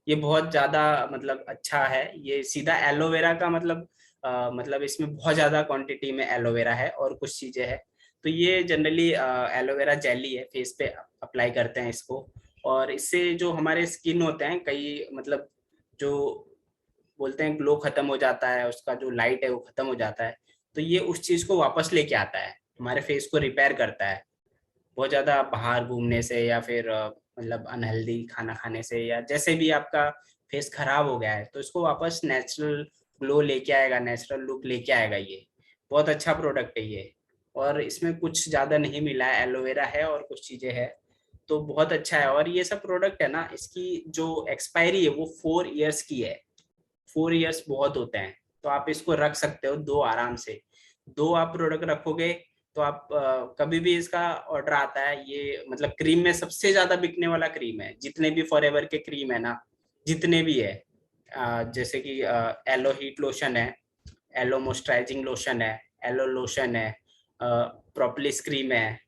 ये बहुत ज्यादा मतलब अच्छा है। ये सीधा एलोवेरा का मतलब इसमें बहुत ज्यादा क्वांटिटी में एलोवेरा है और कुछ चीजें हैं। तो ये जनरली एलोवेरा जेली है, फेस पे अप्लाई करते हैं इसको। और इससे जो हमारे स्किन होते हैं कई मतलब जो बोलते हैं ग्लो खत्म हो जाता है, उसका जो लाइट है वो खत्म हो जाता है। तो ये उस चीज को वापस लेके आता है, हमारे फेस को रिपेयर करता है। बहुत ज्यादा बाहर घूमने से या फिर मतलब अनहेल्दी खाना खाने से या जैसे भी आपका फेस खराब हो गया है, तो इसको वापस नेचुरल ग्लो लेके आएगा, नेचुरल लुक लेके आएगा। ये बहुत अच्छा प्रोडक्ट है ये। और इसमें कुछ ज्यादा नहीं मिला है, एलोवेरा है और कुछ चीजें है। तो बहुत अच्छा है। और ये सब प्रोडक्ट है ना, इसकी जो एक्सपायरी है वो 4 इयर्स की है। 4 इयर्स बहुत होते हैं। तो आप इसको रख सकते हो दो आराम से। दो आप प्रोडक्ट रखोगे तो आप कभी भी इसका ऑर्डर आता है। ये मतलब क्रीम में सबसे ज्यादा बिकने वाला क्रीम है, जितने भी फॉरएवर के क्रीम है ना, जितने भी है। जैसे कि एलो हीट लोशन है, एलो मॉइस्चराइजिंग लोशन है, एलो लोशन है, प्रोपोलिस क्रीम है,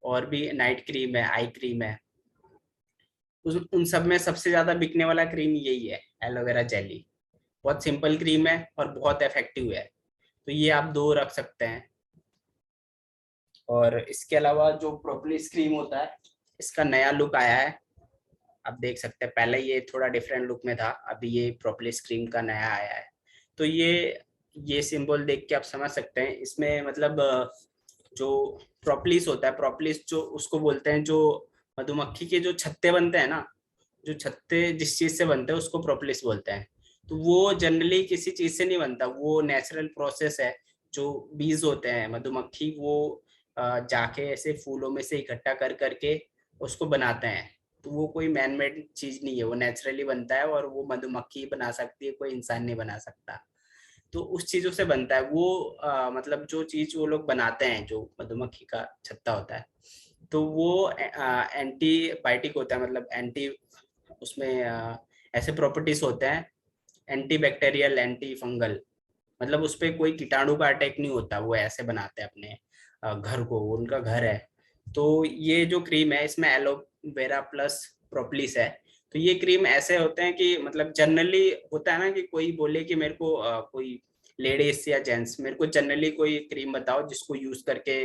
और भी नाइट क्रीम है, आई क्रीम है। उन सब में सबसे ज्यादा बिकने वाला क्रीम यही है, एलोवेरा जेली। बहुत सिंपल क्रीम है और बहुत इफेक्टिव है। तो ये आप दो रख सकते हैं। और इसके अलावा जो प्रोपोलिस क्रीम होता है, इसका नया लुक आया है। आप देख सकते हैं, पहले ये थोड़ा डिफरेंट लुक में था, अभी ये प्रोपोलिस क्रीम का नया आया है। तो ये सिंबल देख के आप समझ सकते हैं इसमें मतलब जो प्रोपोलिस होता है, प्रोपोलिस जो उसको बोलते हैं, जो मधुमक्खी के जो छत्ते बनते हैं ना, जो छत्ते जिस चीज से बनते हैं उसको प्रोपोलिस बोलते हैं। तो वो जनरली किसी चीज से नहीं बनता, वो नेचुरल प्रोसेस है। जो बीज होते हैं मधुमक्खी, वो जाके ऐसे फूलों में से इकट्ठा कर करके उसको बनाते हैं। तो वो कोई मैन मेड चीज नहीं है, वो नेचुरली बनता है और वो मधुमक्खी बना सकती है, कोई इंसान नहीं बना सकता। तो उस चीजों से बनता है वो। मतलब जो चीज वो लोग बनाते हैं, जो मधुमक्खी का छत्ता होता है, तो वो एंटीबायोटिक होता है, मतलब एंटी उसमें ऐसे प्रॉपर्टीज होते हैं, एंटी बैक्टीरियल, एंटी फंगल। मतलब उस पर कोई कीटाणु का अटैक नहीं होता। वो ऐसे बनाते हैं अपने घर को, वो उनका घर है। तो ये जो क्रीम है इसमें एलोवेरा प्लस प्रोपोलिस है। तो ये क्रीम ऐसे होते हैं कि मतलब जनरली होता है ना कि कोई बोले कि मेरे को कोई लेडीज या जेंट्स, मेरे को जनरली कोई क्रीम बताओ जिसको यूज करके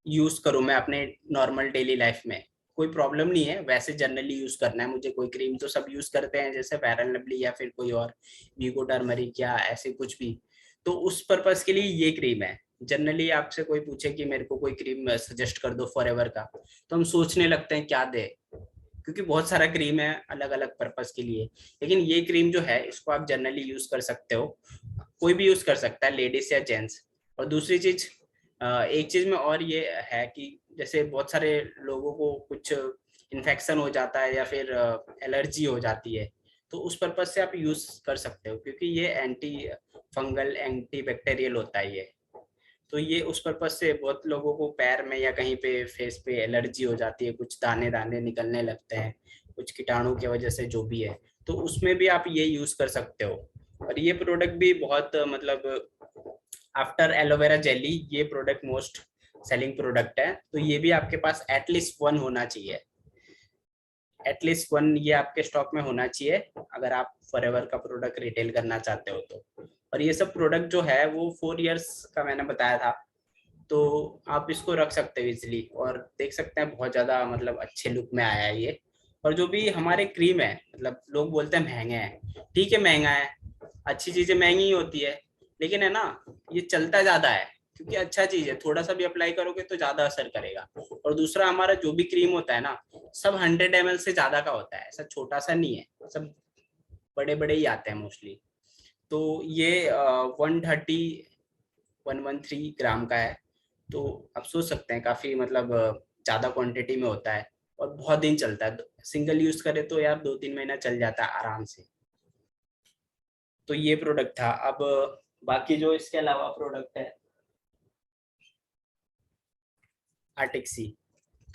यूज करूँ मैं अपने नॉर्मल डेली लाइफ में। कोई प्रॉब्लम नहीं है, वैसे जनरली यूज करना है मुझे कोई क्रीम, तो सब यूज करते हैं, जैसे फेयर एंड लवली या फिर कोई और वीगो टर्मरिक या ऐसे कुछ भी। तो उस पर्पस के लिए ये क्रीम है। जनरली आपसे कोई पूछे कि मेरे को कोई क्रीम सजेस्ट कर दो फॉरएवर का, तो हम सोचने लगते हैं क्या दे, क्योंकि बहुत सारा क्रीम है अलग अलग पर्पस के लिए। लेकिन ये क्रीम जो है इसको आप जनरली यूज कर सकते हो, कोई भी यूज कर सकता है, लेडीज या जेंट्स। और दूसरी चीज, एक चीज में और ये है कि जैसे बहुत सारे लोगों को कुछ इन्फेक्शन हो जाता है या फिर एलर्जी हो जाती है, तो उस पर्पज से आप यूज कर सकते हो, क्योंकि ये एंटी फंगल, एंटी बैक्टीरियल होता है ये। तो ये उस पर्पज से बहुत लोगों को पैर में या कहीं पे फेस पे एलर्जी हो जाती है, कुछ दाने दाने निकलने लगते हैं कुछ कीटाणु की वजह से जो भी है, तो उसमें भी आप ये यूज कर सकते हो। और ये प्रोडक्ट भी बहुत मतलब आफ्टर एलोवेरा जेली ये प्रोडक्ट मोस्ट सेलिंग प्रोडक्ट है, तो ये भी आपके पास एटलीस्ट वन होना चाहिए, एटलीस्ट वन ये आपके स्टॉक में होना चाहिए अगर आप फॉरएवर का प्रोडक्ट रिटेल करना चाहते हो तो। और ये सब प्रोडक्ट जो है वो 4 इयर्स का मैंने बताया था, तो आप इसको रख सकते हो इजिली और देख सकते हैं बहुत ज्यादा मतलब अच्छे लुक में आया है ये। और जो भी हमारे क्रीम है, मतलब लोग बोलते हैं महंगे हैं, ठीक है महंगा है, अच्छी चीजें महंगी ही होती है, लेकिन है ना ये चलता ज्यादा है, क्योंकि अच्छा चीज है, थोड़ा सा भी अप्लाई करोगे तो ज्यादा असर करेगा। और दूसरा हमारा जो भी क्रीम होता है ना, सब 100 ml से ज्यादा का होता है, ऐसा छोटा सा नहीं है, सब बड़े बड़े ही आते हैं मोस्टली। तो ये 113 का है, तो आप सोच सकते हैं काफी मतलब ज्यादा क्वांटिटी में होता है और बहुत दिन चलता है, सिंगल यूज करे तो यार 2-3 महीना चल जाता है आराम से। तो ये प्रोडक्ट था। अब बाकी जो इसके अलावा प्रोडक्ट है, आर्टिक्सी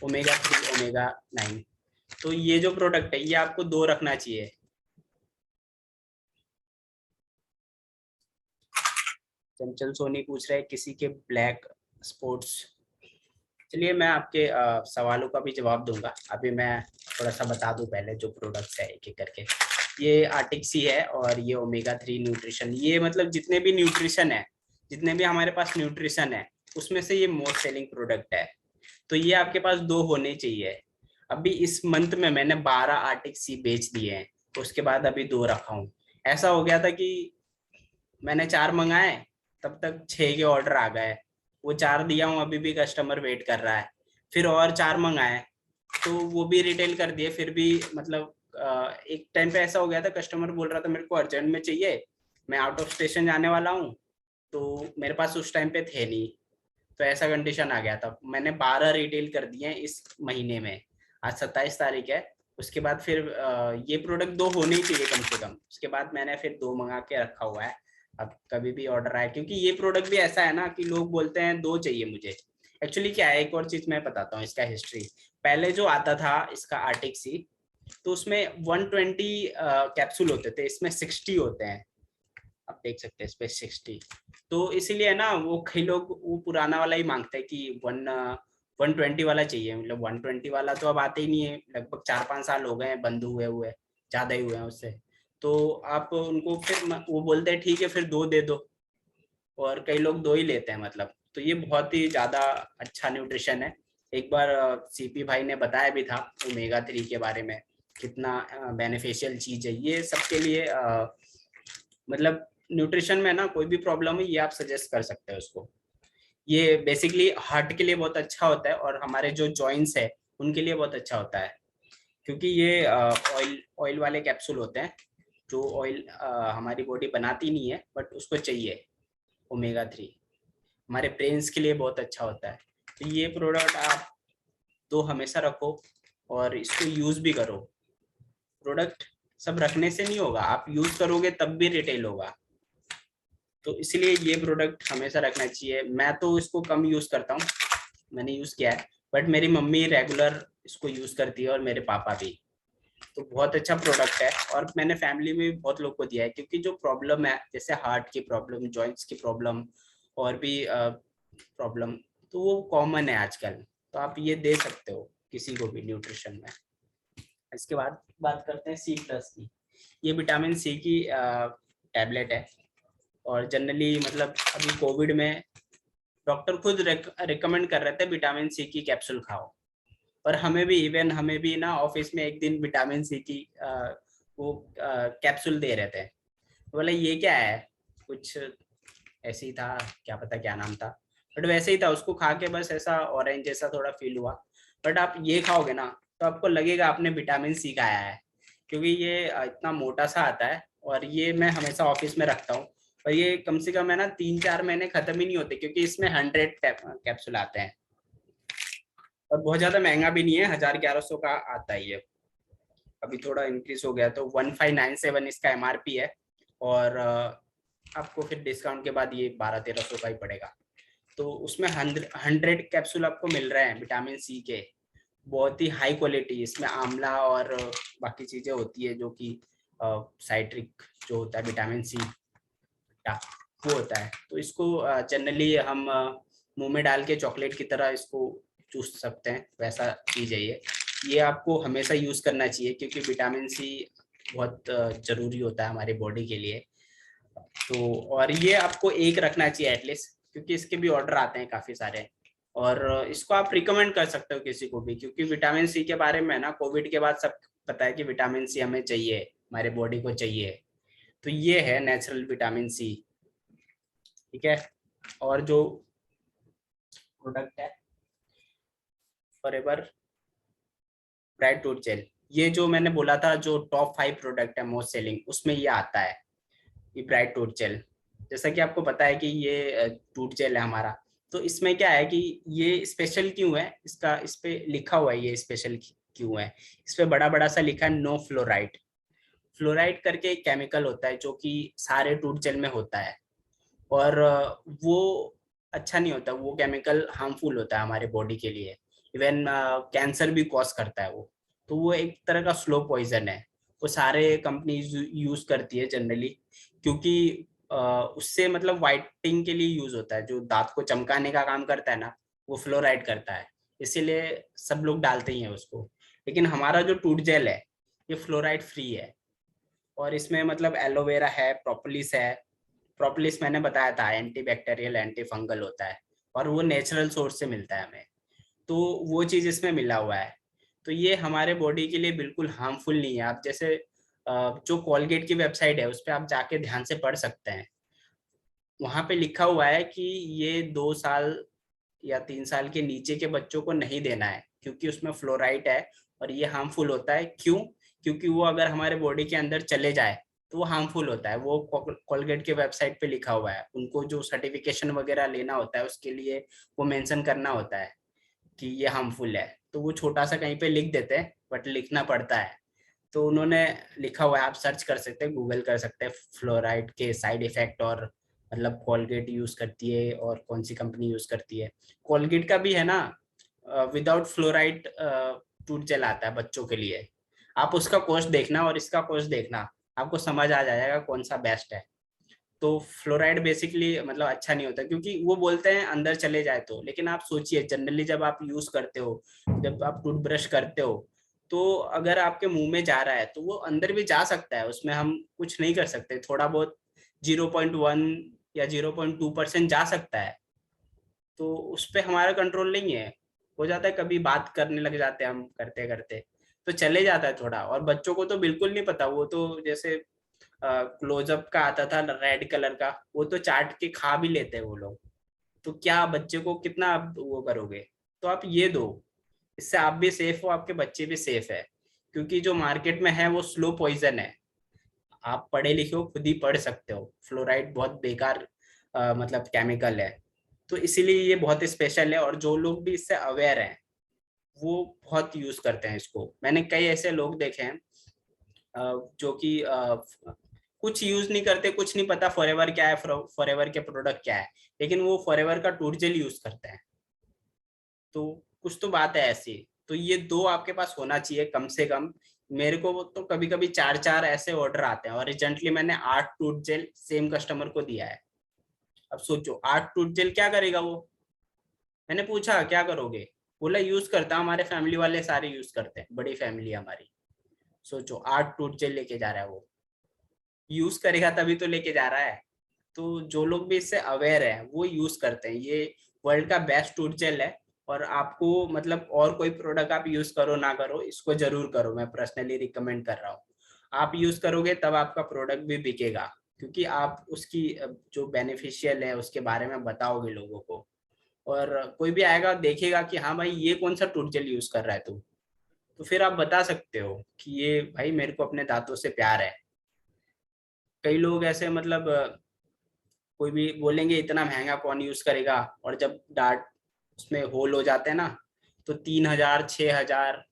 ओमेगा 3 ओमेगा 9, तो ये जो प्रोडक्ट है ये आपको 2 रखना चाहिए। चंचल सोनी पूछ रहे हैं किसी के ब्लैक स्पॉट्स। चलिए मैं आपके सवालों का भी जवाब दूंगा, अभी मैं थोड़ा सा बता दूं पहले जो प्रोडक्ट्स है एक एक करके। ये आर्टिक्सी है और ये ओमेगा 3 न्यूट्रिशन, ये मतलब जितने भी न्यूट्रिशन है, जितने भी हमारे पास न्यूट्रिशन है उसमें से ये मोस्ट सेलिंग प्रोडक्ट है, तो ये आपके पास 2 होने चाहिए। अभी इस मंथ में मैंने 12 आर्टिक्सी बेच दिए हैं, उसके बाद अभी 2 रखा हूँ। ऐसा हो गया था कि मैंने 4 मंगाए, तब तक 6 के ऑर्डर आ गए, वो 4 दिया हूँ, अभी भी कस्टमर वेट कर रहा है। फिर और 4 मंगाए, तो वो भी रिटेल कर दिए, फिर भी मतलब एक टाइम पे ऐसा हो गया था कस्टमर बोल रहा था मेरे को अर्जेंट में चाहिए, मैं आउट ऑफ स्टेशन जाने वाला हूँ, तो मेरे पास उस टाइम पे थे नहीं, तो ऐसा कंडीशन आ गया था। मैंने 12 रिटेल कर दिए इस महीने में, आज 27 तारीख है। उसके बाद फिर ये प्रोडक्ट 2 होने ही चाहिए कम से कम, उसके बाद मैंने फिर 2 मंगा के रखा हुआ है, अब कभी भी ऑर्डर आए, क्योंकि ये प्रोडक्ट भी ऐसा है ना कि लोग बोलते हैं 2 चाहिए मुझे। एक्चुअली क्या है, एक और चीज मैं बताता हूँ इसका हिस्ट्री। पहले जो आता था इसका आर्टिक्सी, तो उसमें 120 कैप्सूल होते थे, इसमें 60 होते हैं, आप देख सकते हैं इस पे 60। तो इसीलिए ना वो कई लोग वो पुराना वाला ही मांगते हैं कि 120 वाला चाहिए, मतलब 120 वाला तो अब आते ही नहीं है, लगभग 4-5 साल हो गए हैं बंद हुए हुए, ज्यादा ही हुए हैं उससे। तो आप उनको फिर वो बोलते हैं ठीक है फिर 2 दे दो, और कई लोग 2 ही लेते हैं मतलब। तो ये बहुत ही ज्यादा अच्छा न्यूट्रिशन है। एक बार सीपी भाई ने बताया भी था ओमेगा 3 के बारे में, कितना बेनिफिशियल चीज है ये सबके लिए, मतलब न्यूट्रिशन में ना कोई भी प्रॉब्लम है ये आप सजेस्ट कर सकते हो उसको। ये बेसिकली हार्ट के लिए बहुत अच्छा होता है और हमारे जो जॉइंट्स है उनके लिए बहुत अच्छा होता है, क्योंकि ये ऑयल ऑयल वाले कैप्सूल होते हैं, जो ऑयल हमारी बॉडी बनाती नहीं है बट उसको चाहिए। ओमेगा 3 हमारे ब्रेन्स के लिए बहुत अच्छा होता है, तो ये प्रोडक्ट आप 2 हमेशा रखो और इसको यूज भी करो। प्रोडक्ट सब रखने से नहीं होगा, आप यूज करोगे तब भी रिटेल होगा, तो इसलिए ये प्रोडक्ट हमेशा रखना चाहिए। मैं तो इसको कम यूज करता हूँ, मैंने यूज किया है, बट मेरी मम्मी रेगुलर इसको यूज करती है और मेरे पापा भी। तो बहुत अच्छा प्रोडक्ट है और मैंने फैमिली में भी बहुत लोग को दिया है, क्योंकि जो प्रॉब्लम है जैसे हार्ट की प्रॉब्लम, जॉइंट्स की प्रॉब्लम और भी प्रॉब्लम, तो वो कॉमन है आजकल, तो आप ये दे सकते हो किसी को भी न्यूट्रिशन में। इसके बाद बात करते हैं C+ की। ये विटामिन सी की टैबलेट है, और जनरली मतलब अभी कोविड में डॉक्टर खुद रिकमेंड कर रहे थे विटामिन सी की कैप्सूल खाओ, और हमें भी, इवन हमें भी ना ऑफिस में एक दिन विटामिन सी की वो कैप्सूल दे रहे थे, बोले ये क्या है, कुछ ऐसे ही था, क्या पता क्या नाम था, बट वैसे ही था, उसको खा के बस ऐसा ऑरेंज जैसा थोड़ा फील हुआ। बट आप ये खाओगे ना तो आपको लगेगा आपने विटामिन सी खाया है, क्योंकि ये इतना मोटा सा आता है, और ये मैं हमेशा ऑफिस में रखता हूँ, और ये कम से कम है ना 3-4 महीने खत्म ही नहीं होते, क्योंकि इसमें 100 कैप्सूल आते हैं, और बहुत ज्यादा महंगा भी नहीं है, 1000-1100 का आता है ये। अभी थोड़ा इंक्रीज हो गया, तो 1597 इसका MRP है, और आपको फिर डिस्काउंट के बाद ये 1200-1300 का ही पड़ेगा। तो उसमें 100 कैप्सूल आपको मिल रहे हैं विटामिन सी के, बहुत ही हाई क्वालिटी। इसमें आंवला और बाकी चीजें होती है जो कि साइट्रिक जो होता है विटामिन सी वो होता है। तो इसको जनरली हम मुंह में डाल के चॉकलेट की तरह इसको चूस सकते हैं, वैसा चीज है ये आपको हमेशा यूज करना चाहिए क्योंकि विटामिन सी बहुत जरूरी होता है हमारी बॉडी के लिए। तो और ये आपको एक रखना चाहिए एटलीस्ट, क्योंकि इसके भी ऑर्डर आते हैं काफी सारे। और इसको आप रिकमेंड कर सकते हो किसी को भी, क्योंकि विटामिन सी के बारे में ना कोविड के बाद सब पता है कि विटामिन सी हमें चाहिए, हमारे बॉडी को चाहिए। तो ये है नेचुरल विटामिन सी, ठीक है। और जो प्रोडक्ट है फॉरएवर ब्राइट टूथ जेल, ये जो मैंने बोला था जो टॉप 5 प्रोडक्ट है मोस्ट सेलिंग, उसमें ये आता है, ये ब्राइट टूथ जेल। जैसा कि आपको पता है कि ये टूथ जेल है हमारा, तो इसमें क्या है कि ये स्पेशल क्यों है, इसका इस पे लिखा हुआ है ये स्पेशल क्यों है। इस पे बड़ा बड़ा सा लिखा है नो फ्लोराइड। फ्लोराइड करके एक केमिकल होता है जो कि सारे टूथ जेल में होता है, और वो अच्छा नहीं होता, वो केमिकल हार्मफुल होता है हमारे बॉडी के लिए। इवन कैंसर भी कॉज करता है वो। तो वो एक तरह का स्लो पॉइजन है, वो सारे कंपनीज यूज करती है जनरली, क्योंकि उससे मतलब वाइटिंग के लिए यूज होता है, जो दांत को चमकाने का काम करता है ना, वो फ्लोराइड करता है, इसीलिए सब लोग डालते ही हैं उसको। लेकिन हमारा जो टूथ जेल है ये फ्लोराइड फ्री है, और इसमें मतलब एलोवेरा है, प्रोपोलिस है। प्रोपोलिस मैंने बताया था एंटी बैक्टीरियल एंटी फंगल होता है, और वो नेचुरल सोर्स से मिलता है हमें, तो वो चीज इसमें मिला हुआ है। तो ये हमारे बॉडी के लिए बिल्कुल हार्मफुल नहीं है। आप जैसे जो कोलगेट की वेबसाइट है उस पर आप जाके ध्यान से पढ़ सकते हैं, वहां पे लिखा हुआ है कि ये 2 साल या 3 साल के नीचे के बच्चों को नहीं देना है, क्योंकि उसमें फ्लोराइड है और ये हार्मफुल होता है। क्यों? क्योंकि वो अगर हमारे बॉडी के अंदर चले जाए तो वो हार्मफुल होता है। वो कोलगेट के वेबसाइट पे लिखा हुआ है, उनको जो सर्टिफिकेशन वगैरह लेना होता है उसके लिए वो मेंशन करना होता है कि ये हार्मफुल है, तो वो छोटा सा कहीं पे लिख देते हैं, बट लिखना पड़ता है। तो उन्होंने लिखा हुआ है, आप सर्च कर सकते हैं, गूगल कर सकते हैं फ्लोराइड के साइड इफेक्ट, और मतलब कोलगेट यूज करती है और कौन सी कंपनी यूज करती है। कोलगेट का भी है ना विदाउट फ्लोराइड टूथ जेल आता है बच्चों के लिए। आप उसका कॉस्ट देखना और इसका कॉस्ट देखना, आपको समझ आ जाएगा कौन सा बेस्ट है। तो फ्लोराइड बेसिकली मतलब अच्छा नहीं होता, क्योंकि वो बोलते हैं अंदर चले जाए तो, लेकिन आप सोचिए जनरली जब आप यूज करते हो, जब आप टूथब्रश करते हो, तो अगर आपके मुंह में जा रहा है तो वो अंदर भी जा सकता है, उसमें हम कुछ नहीं कर सकते। थोड़ा बहुत 0.1 या 0.2% जा सकता है, तो उस पर हमारा कंट्रोल नहीं है। हो जाता है कभी बात करने लग जाते हैं हम करते करते, तो चले जाता है थोड़ा। और बच्चों को तो बिल्कुल नहीं पता, वो तो जैसे क्लोजअप का आता था रेड कलर का, वो तो चाट के खा भी लेते हैं वो लोग। तो क्या बच्चे को कितना आप वो करोगे? तो आप ये दो, इससे आप भी सेफ हो, आपके बच्चे भी सेफ है। क्योंकि जो मार्केट में है वो स्लो पॉइजन है। आप पढ़े लिखे हो, खुद ही पढ़ सकते हो, फ्लोराइड बहुत बेकार मतलब केमिकल है। तो इसीलिए ये बहुत स्पेशल है, और जो लोग भी इससे अवेयर हैं वो बहुत यूज करते हैं इसको। मैंने कई ऐसे लोग देखे हैं जो कि कुछ यूज नहीं करते, कुछ नहीं पता फॉरएवर क्या है, फॉरएवर के प्रोडक्ट क्या है, लेकिन वो फॉरएवर का टूथ जेल यूज करते हैं। तो कुछ तो बात है ऐसी। तो ये दो आपके पास होना चाहिए कम से कम। मेरे को तो कभी कभी 4-4 ऐसे ऑर्डर आते हैं, और रिसेंटली मैंने 8 टूथ जेल सेम कस्टमर को दिया है। अब सोचो 8 टूथ जेल क्या करेगा वो। मैंने पूछा क्या करोगे, बोला यूज करता, हमारे फैमिली वाले सारे यूज करते हैं, बड़ी फैमिली है हमारी। सोचो 8 टूथ जेल लेके जा रहा है वो, यूज करेगा तभी तो लेके जा रहा है। तो जो लोग भी इससे अवेयर है वो यूज करते हैं। ये वर्ल्ड का बेस्ट टूथ जेल है, और आपको मतलब और कोई प्रोडक्ट आप यूज करो ना करो, इसको जरूर करो, मैं पर्सनली रिकमेंड कर रहा हूँ। आप यूज करोगे तब आपका प्रोडक्ट भी बिकेगा, क्योंकि आप उसकी जो बेनिफिशियल है उसके बारे में बताओगे लोगों को। और कोई भी आएगा देखेगा कि हाँ भाई ये कौन सा टूथ जेल यूज कर रहा है तू, तो फिर आप बता सकते हो कि ये भाई मेरे को अपने दांतों से प्यार है। कई लोग ऐसे मतलब कोई भी बोलेंगे इतना महंगा कौन यूज करेगा, और जब डार्ट उसमें होल हो जाते हैं ना, तो 3,000 6,000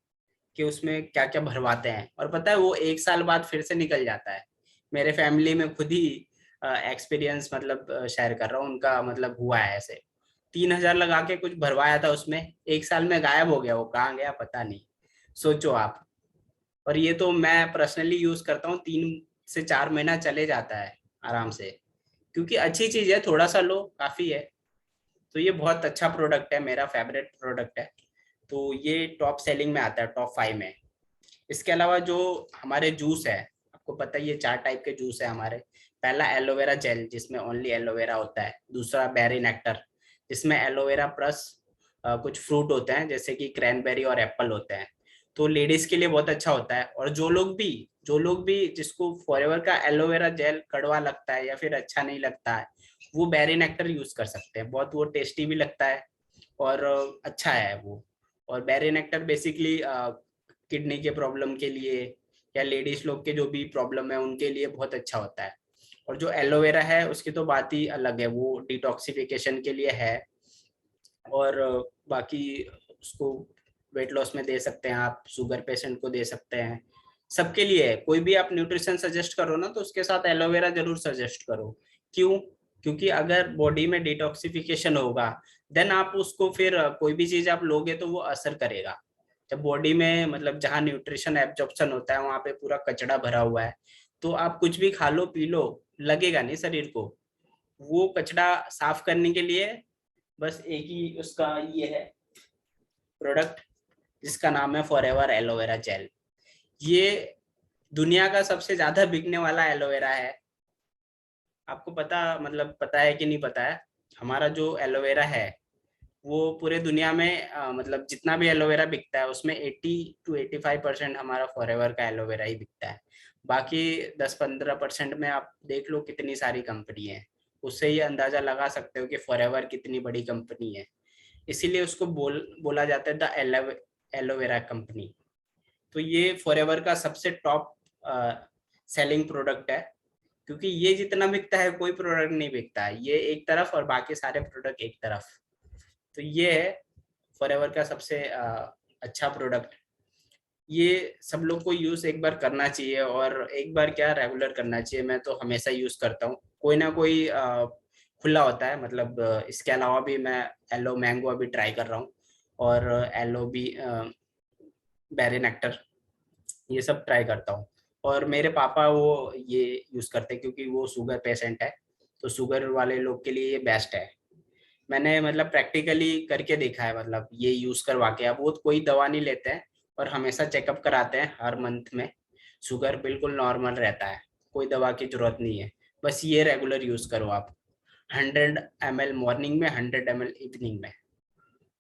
के उसमें क्या क्या भरवाते हैं, और पता है वो 1 साल बाद फिर से निकल जाता है। मेरे फैमिली में खुद ही एक्सपीरियंस मतलब शेयर कर रहा हूँ, उनका मतलब हुआ है ऐसे। 3,000 लगा के कुछ भरवाया था, उसमें 1 साल में गायब हो गया, वो कहाँ गया पता नहीं। सोचो आप। और ये तो मैं पर्सनली यूज करता हूँ, 3 से 4 महीना चले जाता है आराम से, क्योंकि अच्छी चीज है, थोड़ा सा लो काफी है। तो ये बहुत अच्छा प्रोडक्ट है, मेरा फेवरेट प्रोडक्ट है। तो ये टॉप सेलिंग में आता है, टॉप 5 में। इसके अलावा जो हमारे जूस है, आपको पता ही है 4 टाइप के जूस है हमारे। पहला एलोवेरा जेल, जिसमें ओनली एलोवेरा होता है। दूसरा बेरी नेक्टर, जिसमें एलोवेरा प्लस कुछ फ्रूट होते हैं, जैसे कि क्रैनबेरी और एप्पल होते हैं। तो लेडीज के लिए बहुत अच्छा होता है। और जो लोग भी जिसको फॉरएवर का एलोवेरा जेल कड़वा लगता है या फिर अच्छा नहीं लगता है, वो बेरी नेक्टर यूज कर सकते हैं। बहुत वो टेस्टी भी लगता है और अच्छा है वो। और बेरी नेक्टर बेसिकली किडनी के प्रॉब्लम के लिए या लेडीज लोग के जो भी प्रॉब्लम है उनके लिए बहुत अच्छा होता है। और जो एलोवेरा है उसकी तो बात ही अलग है, वो डिटॉक्सिफिकेशन के लिए है। और बाकी उसको वेट लॉस में दे सकते हैं आप, शुगर पेशेंट को दे सकते हैं, सबके लिए है। कोई भी आप न्यूट्रिशन सजेस्ट करो ना, तो उसके साथ एलोवेरा जरूर सजेस्ट करो। क्यों? क्योंकि अगर बॉडी में डिटॉक्सिफिकेशन होगा, देन आप उसको फिर कोई भी चीज आप लोगे तो वो असर करेगा। जब बॉडी में मतलब जहाँ न्यूट्रिशन एब्जॉर्प्शन होता है वहां पे पूरा कचड़ा भरा हुआ है, तो आप कुछ भी खा लो पी लो, लगेगा नहीं शरीर को। वो कचड़ा साफ करने के लिए बस एक ही उसका ये है प्रोडक्ट, जिसका नाम है फॉरएवर एलोवेरा जेल। ये दुनिया का सबसे ज्यादा बिकने वाला एलोवेरा है। आपको पता मतलब पता है कि नहीं पता है? हमारा जो एलोवेरा है वो पूरे दुनिया में मतलब जितना भी एलोवेरा बिकता है उसमें 80 to 85% हमारा फॉरएवर का एलोवेरा ही बिकता है। बाकी 10-15% में आप देख लो कितनी सारी कंपनी है। उससे ये अंदाजा लगा सकते हो कि फॉरएवर कितनी बड़ी कंपनी है। इसीलिए उसको बोला जाता है द एलोवेरा कंपनी। तो ये फॉरएवर का सबसे टॉप सेलिंग प्रोडक्ट है, क्योंकि ये जितना बिकता है कोई प्रोडक्ट नहीं बिकता है। ये एक तरफ और बाकी सारे प्रोडक्ट एक तरफ। तो ये है फॉरएवर का सबसे अच्छा प्रोडक्ट। ये सब लोग को यूज एक बार करना चाहिए, और एक बार क्या रेगुलर करना चाहिए। मैं तो हमेशा यूज करता हूँ, कोई ना कोई खुला होता है। मतलब इसके अलावा भी मैं एलो मैंगो अभी ट्राई कर रहा हूँ, और एलो भी बेरी नेक्टर, ये सब ट्राई करता हूँ। और मेरे पापा वो ये यूज करते हैं क्योंकि वो शुगर पेशेंट है, तो शुगर वाले लोग के लिए ये बेस्ट है। मैंने मतलब प्रैक्टिकली करके देखा है, मतलब ये यूज करवा के। अब वो कोई दवा नहीं लेते हैं और हमेशा चेकअप कराते हैं हर मंथ में। शुगर बिल्कुल नॉर्मल रहता है, कोई दवा की जरूरत नहीं है। बस ये रेगुलर यूज करो आप, 100 ml मॉर्निंग में, 100 ml इवनिंग में।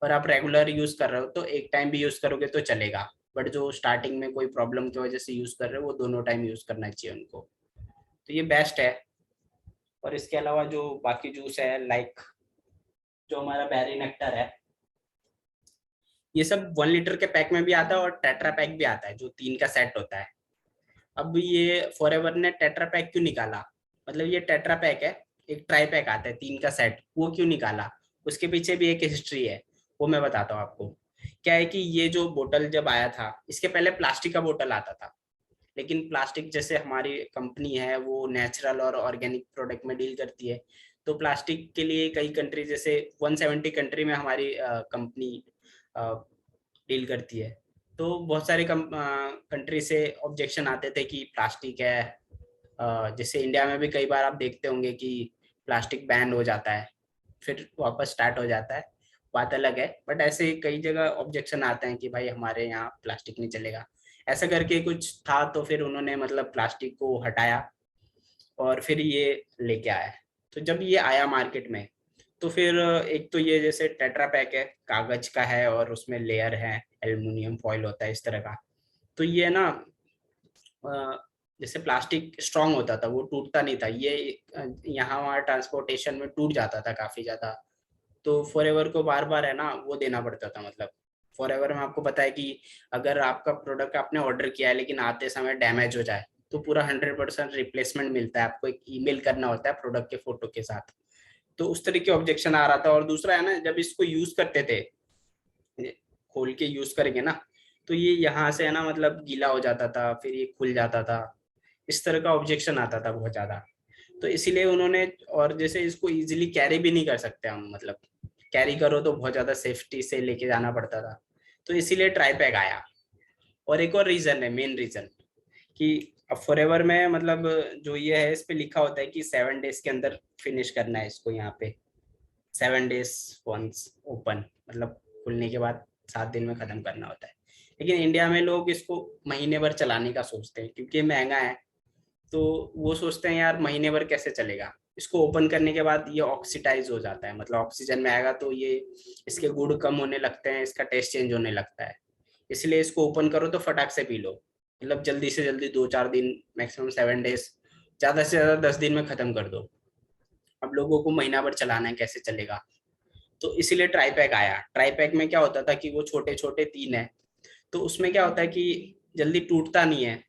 और आप रेगुलर यूज कर रहे हो तो एक टाइम भी यूज करोगे तो चलेगा। बट जो स्टार्टिंग में कोई प्रॉब्लम की वजह से यूज कर रहे हो, वो दोनों टाइम यूज करना चाहिए उनको। तो ये बेस्ट है। और इसके अलावा जो बाकी जूस है, लाइक जो हमारा बेरी नेक्टर है, ये सब 1 लीटर के पैक में भी आता है और टेट्रा पैक भी आता है, जो 3 का सेट होता है। अब ये फॉरएवर ने टेट्रा पैक क्यों निकाला? मतलब ये टेट्रा पैक है, एक ट्राई पैक आता है 3 का सेट, वो क्यों निकाला? उसके पीछे भी एक हिस्ट्री है, वो मैं बताता हूँ आपको। क्या है कि ये जो बोतल जब आया था, इसके पहले प्लास्टिक का बोतल आता था। लेकिन प्लास्टिक, जैसे हमारी कंपनी है वो नेचुरल और ऑर्गेनिक प्रोडक्ट में डील करती है, तो प्लास्टिक के लिए कई कंट्री, जैसे 170 कंट्री में हमारी कंपनी डील करती है। तो बहुत सारे कंट्री से ऑब्जेक्शन आते थे कि प्लास्टिक है। जैसे इंडिया में भी कई बार आप देखते होंगे कि प्लास्टिक बैन हो जाता है, फिर वापस स्टार्ट हो जाता है, बात अलग है। बट ऐसे कई जगह ऑब्जेक्शन आते हैं कि भाई हमारे यहाँ प्लास्टिक नहीं चलेगा। ऐसा करके कुछ था, तो फिर उन्होंने मतलब प्लास्टिक को हटाया और फिर ये लेके आया। तो जब ये आया मार्केट में, तो फिर एक तो ये जैसे टेट्रा पैक है, कागज का है और उसमें लेयर है, एल्युमिनियम फॉइल होता है इस तरह का। तो ये ना जैसे प्लास्टिक स्ट्रांग होता था, वो टूटता नहीं था। ये यहाँ वहाँ ट्रांसपोर्टेशन में टूट जाता था काफी ज्यादा। तो फॉरएवर को बार बार है ना वो देना पड़ता था। मतलब फॉरएवर में आपको पता है कि अगर आपका प्रोडक्ट आपने ऑर्डर किया है लेकिन आते समय डैमेज हो जाए, तो पूरा 100% रिप्लेसमेंट मिलता है। आपको एक ईमेल करना होता है प्रोडक्ट के फोटो के साथ। तो उस तरह के ऑब्जेक्शन आ रहा था। और दूसरा है ना, जब इसको यूज करते थे, खोल के यूज करेंगे ना, तो ये यहाँ से है ना मतलब गीला हो जाता था, फिर ये खुल जाता था। इस तरह का ऑब्जेक्शन आता था बहुत ज्यादा। तो इसीलिए उन्होंने, और जैसे इसको इजीली कैरी भी नहीं कर सकते हम, मतलब कैरी करो तो बहुत ज्यादा सेफ्टी से लेके जाना पड़ता था, तो इसीलिए ट्राई पैक आया। और एक और रीजन है, मेन रीजन, कि अब फॉरएवर में मतलब जो ये है इस पे लिखा होता है कि 7 डेज के अंदर फिनिश करना है इसको, यहाँ पे 7 डेज वंस ओपन, मतलब खुलने के बाद 7 दिन में खत्म करना होता है। लेकिन इंडिया में लोग इसको महीने भर चलाने का सोचते हैं क्योंकि महंगा है, तो वो सोचते हैं यार महीने भर कैसे चलेगा। इसको ओपन करने के बाद ये ऑक्सीडाइज हो जाता है, मतलब ऑक्सीजन में आएगा तो ये इसके गुण कम होने लगते हैं, इसका टेस्ट चेंज होने लगता है। इसलिए इसको ओपन करो तो फटाक से पी लो, मतलब जल्दी से जल्दी 2-4 दिन, मैक्सिमम 7 डेज, ज्यादा से ज्यादा 10 दिन में खत्म कर दो। अब लोगों को महीना भर चलाना है, कैसे चलेगा। तो इसीलिए ट्राई पैक आया। ट्राई पैक में क्या होता था कि वो छोटे छोटे 3 है, तो उसमें क्या होता है कि जल्दी टूटता नहीं है,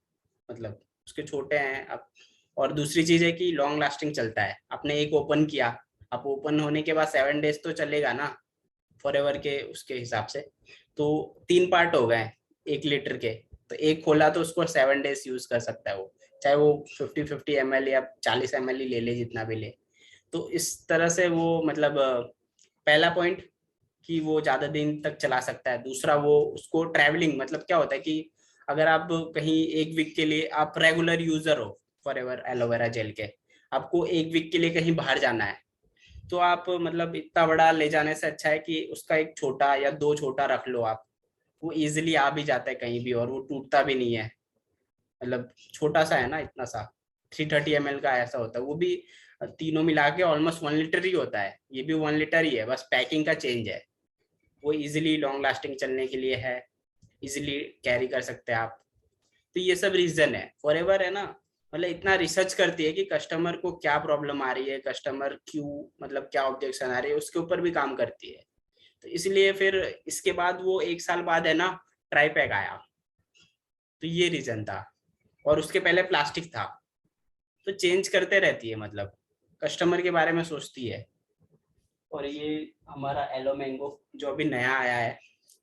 मतलब उसके छोटे हैं अब। और दूसरी चीज है कि लॉन्ग लास्टिंग चलता है। आपने एक ओपन किया, अब ओपन होने के बाद 7 डेज तो चलेगा ना, फॉरएवर के उसके हिसाब से। तो 3 पार्ट हो गए 1 लीटर के, तो एक खोला तो उसको 7 डेज यूज कर सकता है वो, चाहे वो 50-50 ml या 40 ml ही ले ले, जितना भी ले। तो इस तरह से वो मतलब पहला पॉइंट कि वो ज्यादा दिन तक चला सकता है। दूसरा वो उसको ट्रैवलिंग, मतलब क्या होता है कि अगर आप कहीं 1 वीक के लिए, आप रेगुलर यूजर हो फॉरएवर एलोवेरा जेल के, आपको 1 वीक के लिए कहीं बाहर जाना है, तो आप मतलब इतना बड़ा ले जाने से अच्छा है कि उसका एक छोटा या 2 छोटा रख लो आप। वो इजिली आ भी जाता है कहीं भी और वो टूटता भी नहीं है, मतलब छोटा सा है ना, इतना सा 330 ml का ऐसा होता है वो भी। तीनों मिला के ऑलमोस्ट 1 लीटर ही होता है, ये भी 1 लीटर ही है, बस पैकिंग का चेंज है। वो इजिली लॉन्ग लास्टिंग चलने के लिए है, इजिली कैरी कर सकते हैं आप। तो ये सब रीजन है। फॉरएवर है ना, मतलब इतना रिसर्च करती है कि कस्टमर को क्या प्रॉब्लम आ रही है, कस्टमर क्यों, मतलब क्या ऑब्जेक्शन आ रही है, उसके ऊपर भी काम करती है। तो इसलिए फिर इसके बाद वो 1 साल बाद है ना ट्राई पैक आया, तो ये रीजन था। और उसके पहले प्लास्टिक था। तो चेंज करते रहती है, मतलब कस्टमर के बारे में सोचती है। और ये हमारा एलो मैंगो जो अभी नया आया है,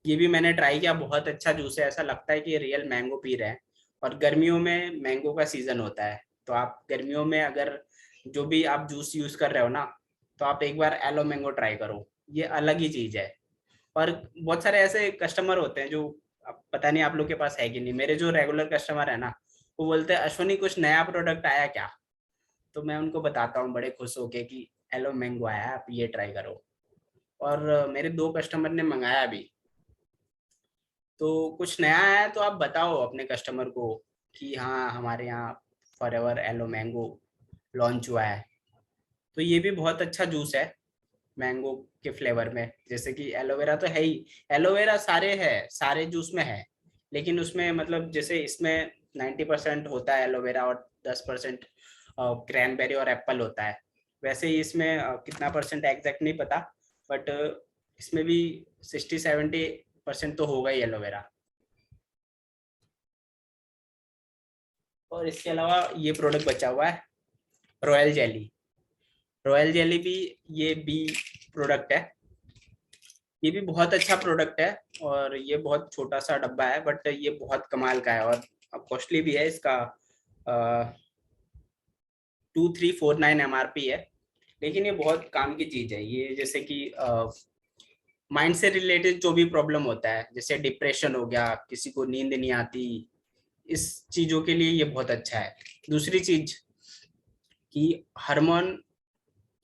ये भी मैंने ट्राई किया, बहुत अच्छा जूस है, ऐसा लगता है कि रियल मैंगो पी रहे हैं। और गर्मियों में मैंगो का सीजन होता है, तो आप गर्मियों में अगर जो भी आप जूस यूज कर रहे हो ना, तो आप एक बार एलो मैंगो ट्राई करो, ये अलग ही चीज है। और बहुत सारे ऐसे कस्टमर होते हैं जो, अब पता नहीं आप लोग के पास है कि नहीं, मेरे जो रेगुलर कस्टमर है ना, वो बोलते हैं अश्वनी कुछ नया प्रोडक्ट आया क्या। तो मैं उनको बताता हूँ बड़े खुश होके कि एलो मैंगो आया है, आप ये ट्राई करो। और मेरे 2 कस्टमर ने मंगाया भी। तो कुछ नया है तो आप बताओ अपने कस्टमर को कि हाँ हमारे यहाँ फॉरएवर एलो मैंगो लॉन्च हुआ है। तो ये भी बहुत अच्छा जूस है मैंगो के फ्लेवर में। जैसे कि एलोवेरा तो है ही, एलोवेरा सारे है, सारे जूस में है, लेकिन उसमें मतलब जैसे इसमें 90% होता है एलोवेरा और 10% क्रैनबेरी और एप्पल होता है। वैसे ही इसमें कितना परसेंट एग्जैक्ट नहीं पता, बट इसमें भी 60-70% तो होगा ही एलोवेरा। और इसके अलावा ये प्रोडक्ट बचा हुआ है, रॉयल जेली। रॉयल जेली भी, ये बी प्रोडक्ट है। ये भी बहुत अच्छा प्रोडक्ट है, और ये बहुत छोटा सा डब्बा है, बट ये बहुत कमाल का है। और कॉस्टली भी है, इसका 2349 MRP है। लेकिन ये बहुत काम की चीज है ये, जैसे कि माइंड से रिलेटेड जो भी प्रॉब्लम होता है, जैसे डिप्रेशन हो गया, किसी को नींद नहीं आती, इस चीजों के लिए ये बहुत अच्छा है। दूसरी चीज कि हार्मोन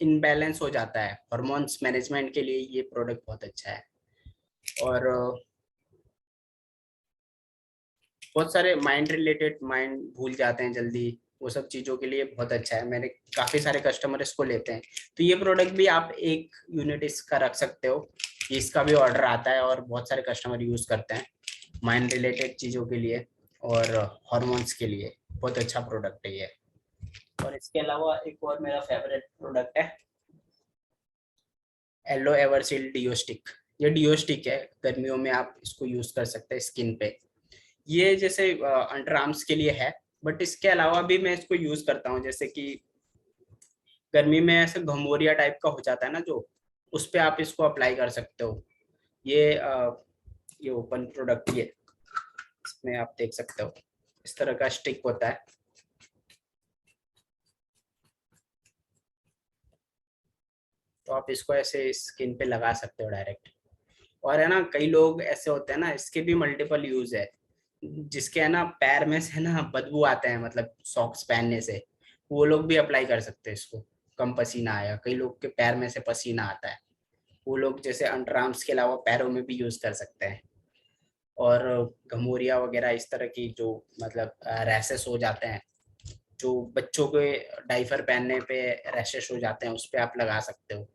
इनबैलेंस हो जाता है, हार्मोन्स मैनेजमेंट के लिए ये प्रोडक्ट बहुत अच्छा है। और बहुत सारे माइंड रिलेटेड, माइंड भूल जाते हैं जल्दी, वो सब चीजों के लिए बहुत अच्छा है। मेरे काफी सारे कस्टमर इसको लेते हैं। तो ये प्रोडक्ट भी आप 1 यूनिट इसका रख सकते हो, इसका भी ऑर्डर आता है और बहुत सारे कस्टमर यूज करते हैं माइंड रिलेटेड चीजों के लिए और हॉर्मोन्स के लिए। बहुत अच्छा प्रोडक्ट है ये। और इसके अलावा एक और मेरा फेवरेट प्रोडक्ट है एलो एवरसील डिओ स्टिक। ये डिओ स्टिक है, गर्मियों में आप इसको यूज कर सकते हैं स्किन पे। ये जैसे अंडर आर्म्स के लिए है, बट इसके अलावा भी मैं इसको यूज करता हूँ। जैसे कि गर्मी में ऐसे घमौरिया टाइप का हो जाता है ना जो, उस पे आप इसको अप्लाई कर सकते हो। ये ये ओपन प्रोडक्ट ये, इसमें आप देख सकते हो इस तरह का स्टिक होता है। तो आप इसको ऐसे स्किन पे लगा सकते हो डायरेक्ट। और है ना, कई लोग ऐसे होते हैं ना, इसके भी मल्टीपल यूज है, जिसके है ना पैर में से ना बदबू आते हैं, मतलब सॉक्स पहनने से, वो लोग भी अप्लाई कर सकते हैं इसको, कम पसीना आएगा। कई लोग के पैर में से पसीना आता है, वो लोग जैसे अंडर आर्म्स के अलावा पैरों में भी यूज कर सकते हैं। और घमौरिया वगैरह इस तरह की जो मतलब रैशेस हो जाते हैं, जो बच्चों के डाइपर पहनने पे रैशेस हो जाते हैं, उस पे आप लगा सकते हो।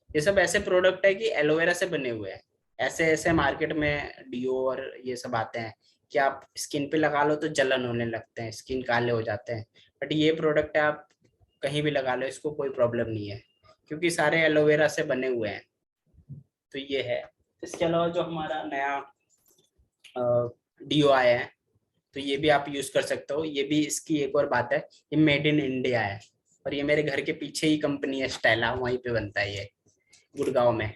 ये सब ऐसे प्रोडक्ट है कि एलोवेरा से बने हुए हैं। ऐसे ऐसे मार्केट में डीओ और ये सब आते हैं कि आप स्किन पे लगा लो तो जलन होने लगते हैं, स्किन काले हो जाते हैं। बट ये प्रोडक्ट है, आप कहीं भी लगा लो, इसको कोई प्रॉब्लम नहीं है, क्योंकि सारे एलोवेरा से बने हुए हैं। तो ये है। इसके अलावा जो हमारा नया डीओ आया है, तो ये भी आप यूज कर सकते हो। ये भी इसकी एक और बात है, ये मेड इन इंडिया है, और ये मेरे घर के पीछे ही कंपनी है स्टेला, वहीं पे बनता है ये, गुड़गांव में।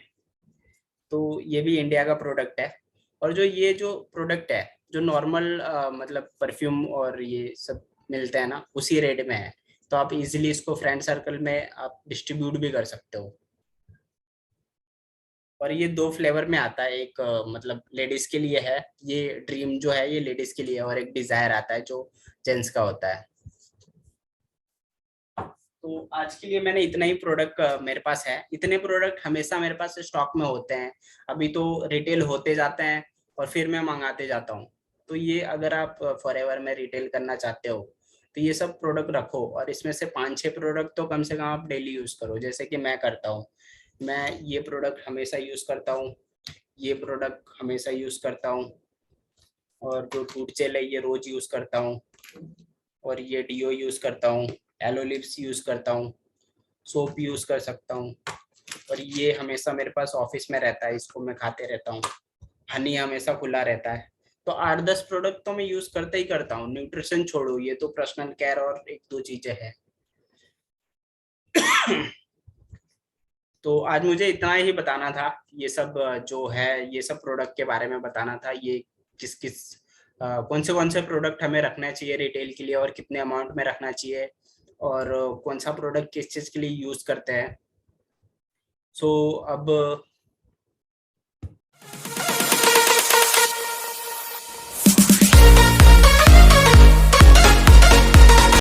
तो ये भी इंडिया का प्रोडक्ट है। और जो ये जो प्रोडक्ट है, जो नॉर्मल मतलब परफ्यूम और ये सब मिलते हैं ना, उसी रेट में है। तो आप इजीली इसको फ्रेंड सर्कल में आप डिस्ट्रीब्यूट भी कर सकते हो। और ये 2 फ्लेवर में आता है, एक मतलब लेडीज के लिए है, ये ड्रीम जो है ये लेडीज के लिए है, और एक डिजायर आता है जो जेंट्स का होता है। तो आज के लिए मैंने इतना ही प्रोडक्ट मेरे पास है। इतने प्रोडक्ट हमेशा मेरे पास स्टॉक में होते हैं। अभी तो रिटेल होते जाते हैं और फिर मैं मंगाते जाता हूँ। तो ये अगर आप फॉरएवर में रिटेल करना चाहते हो, तो ये सब प्रोडक्ट रखो, और इसमें से 5-6 प्रोडक्ट तो कम से कम आप डेली यूज करो, जैसे कि मैं करता हूँ। मैं ये प्रोडक्ट हमेशा यूज करता हूँ, ये प्रोडक्ट हमेशा यूज करता हूँ, और जो टूट जेल है ये रोज यूज करता हूँ, और ये डीओ यूज करता हूँ, एलोलिप्स यूज करता हूँ, सोप यूज कर सकता हूँ। और ये हमेशा मेरे पास ऑफिस में रहता है, इसको मैं खाते रहता हूँ। हनी हमेशा खुला रहता है। तो 8-10 प्रोडक्ट तो मैं यूज करते ही करता हूँ। न्यूट्रिशन छोड़ो, ये तो पर्सनल केयर और 1-2 चीजें हैं। तो आज मुझे इतना ही बताना था। ये सब जो है, ये सब प्रोडक्ट के बारे में बताना था। ये किस किस कौन से प्रोडक्ट हमें रखना चाहिए रिटेल के लिए, और कितने अमाउंट में रखना चाहिए, और कौन सा प्रोडक्ट किस चीज के लिए यूज करते हैं। सो अब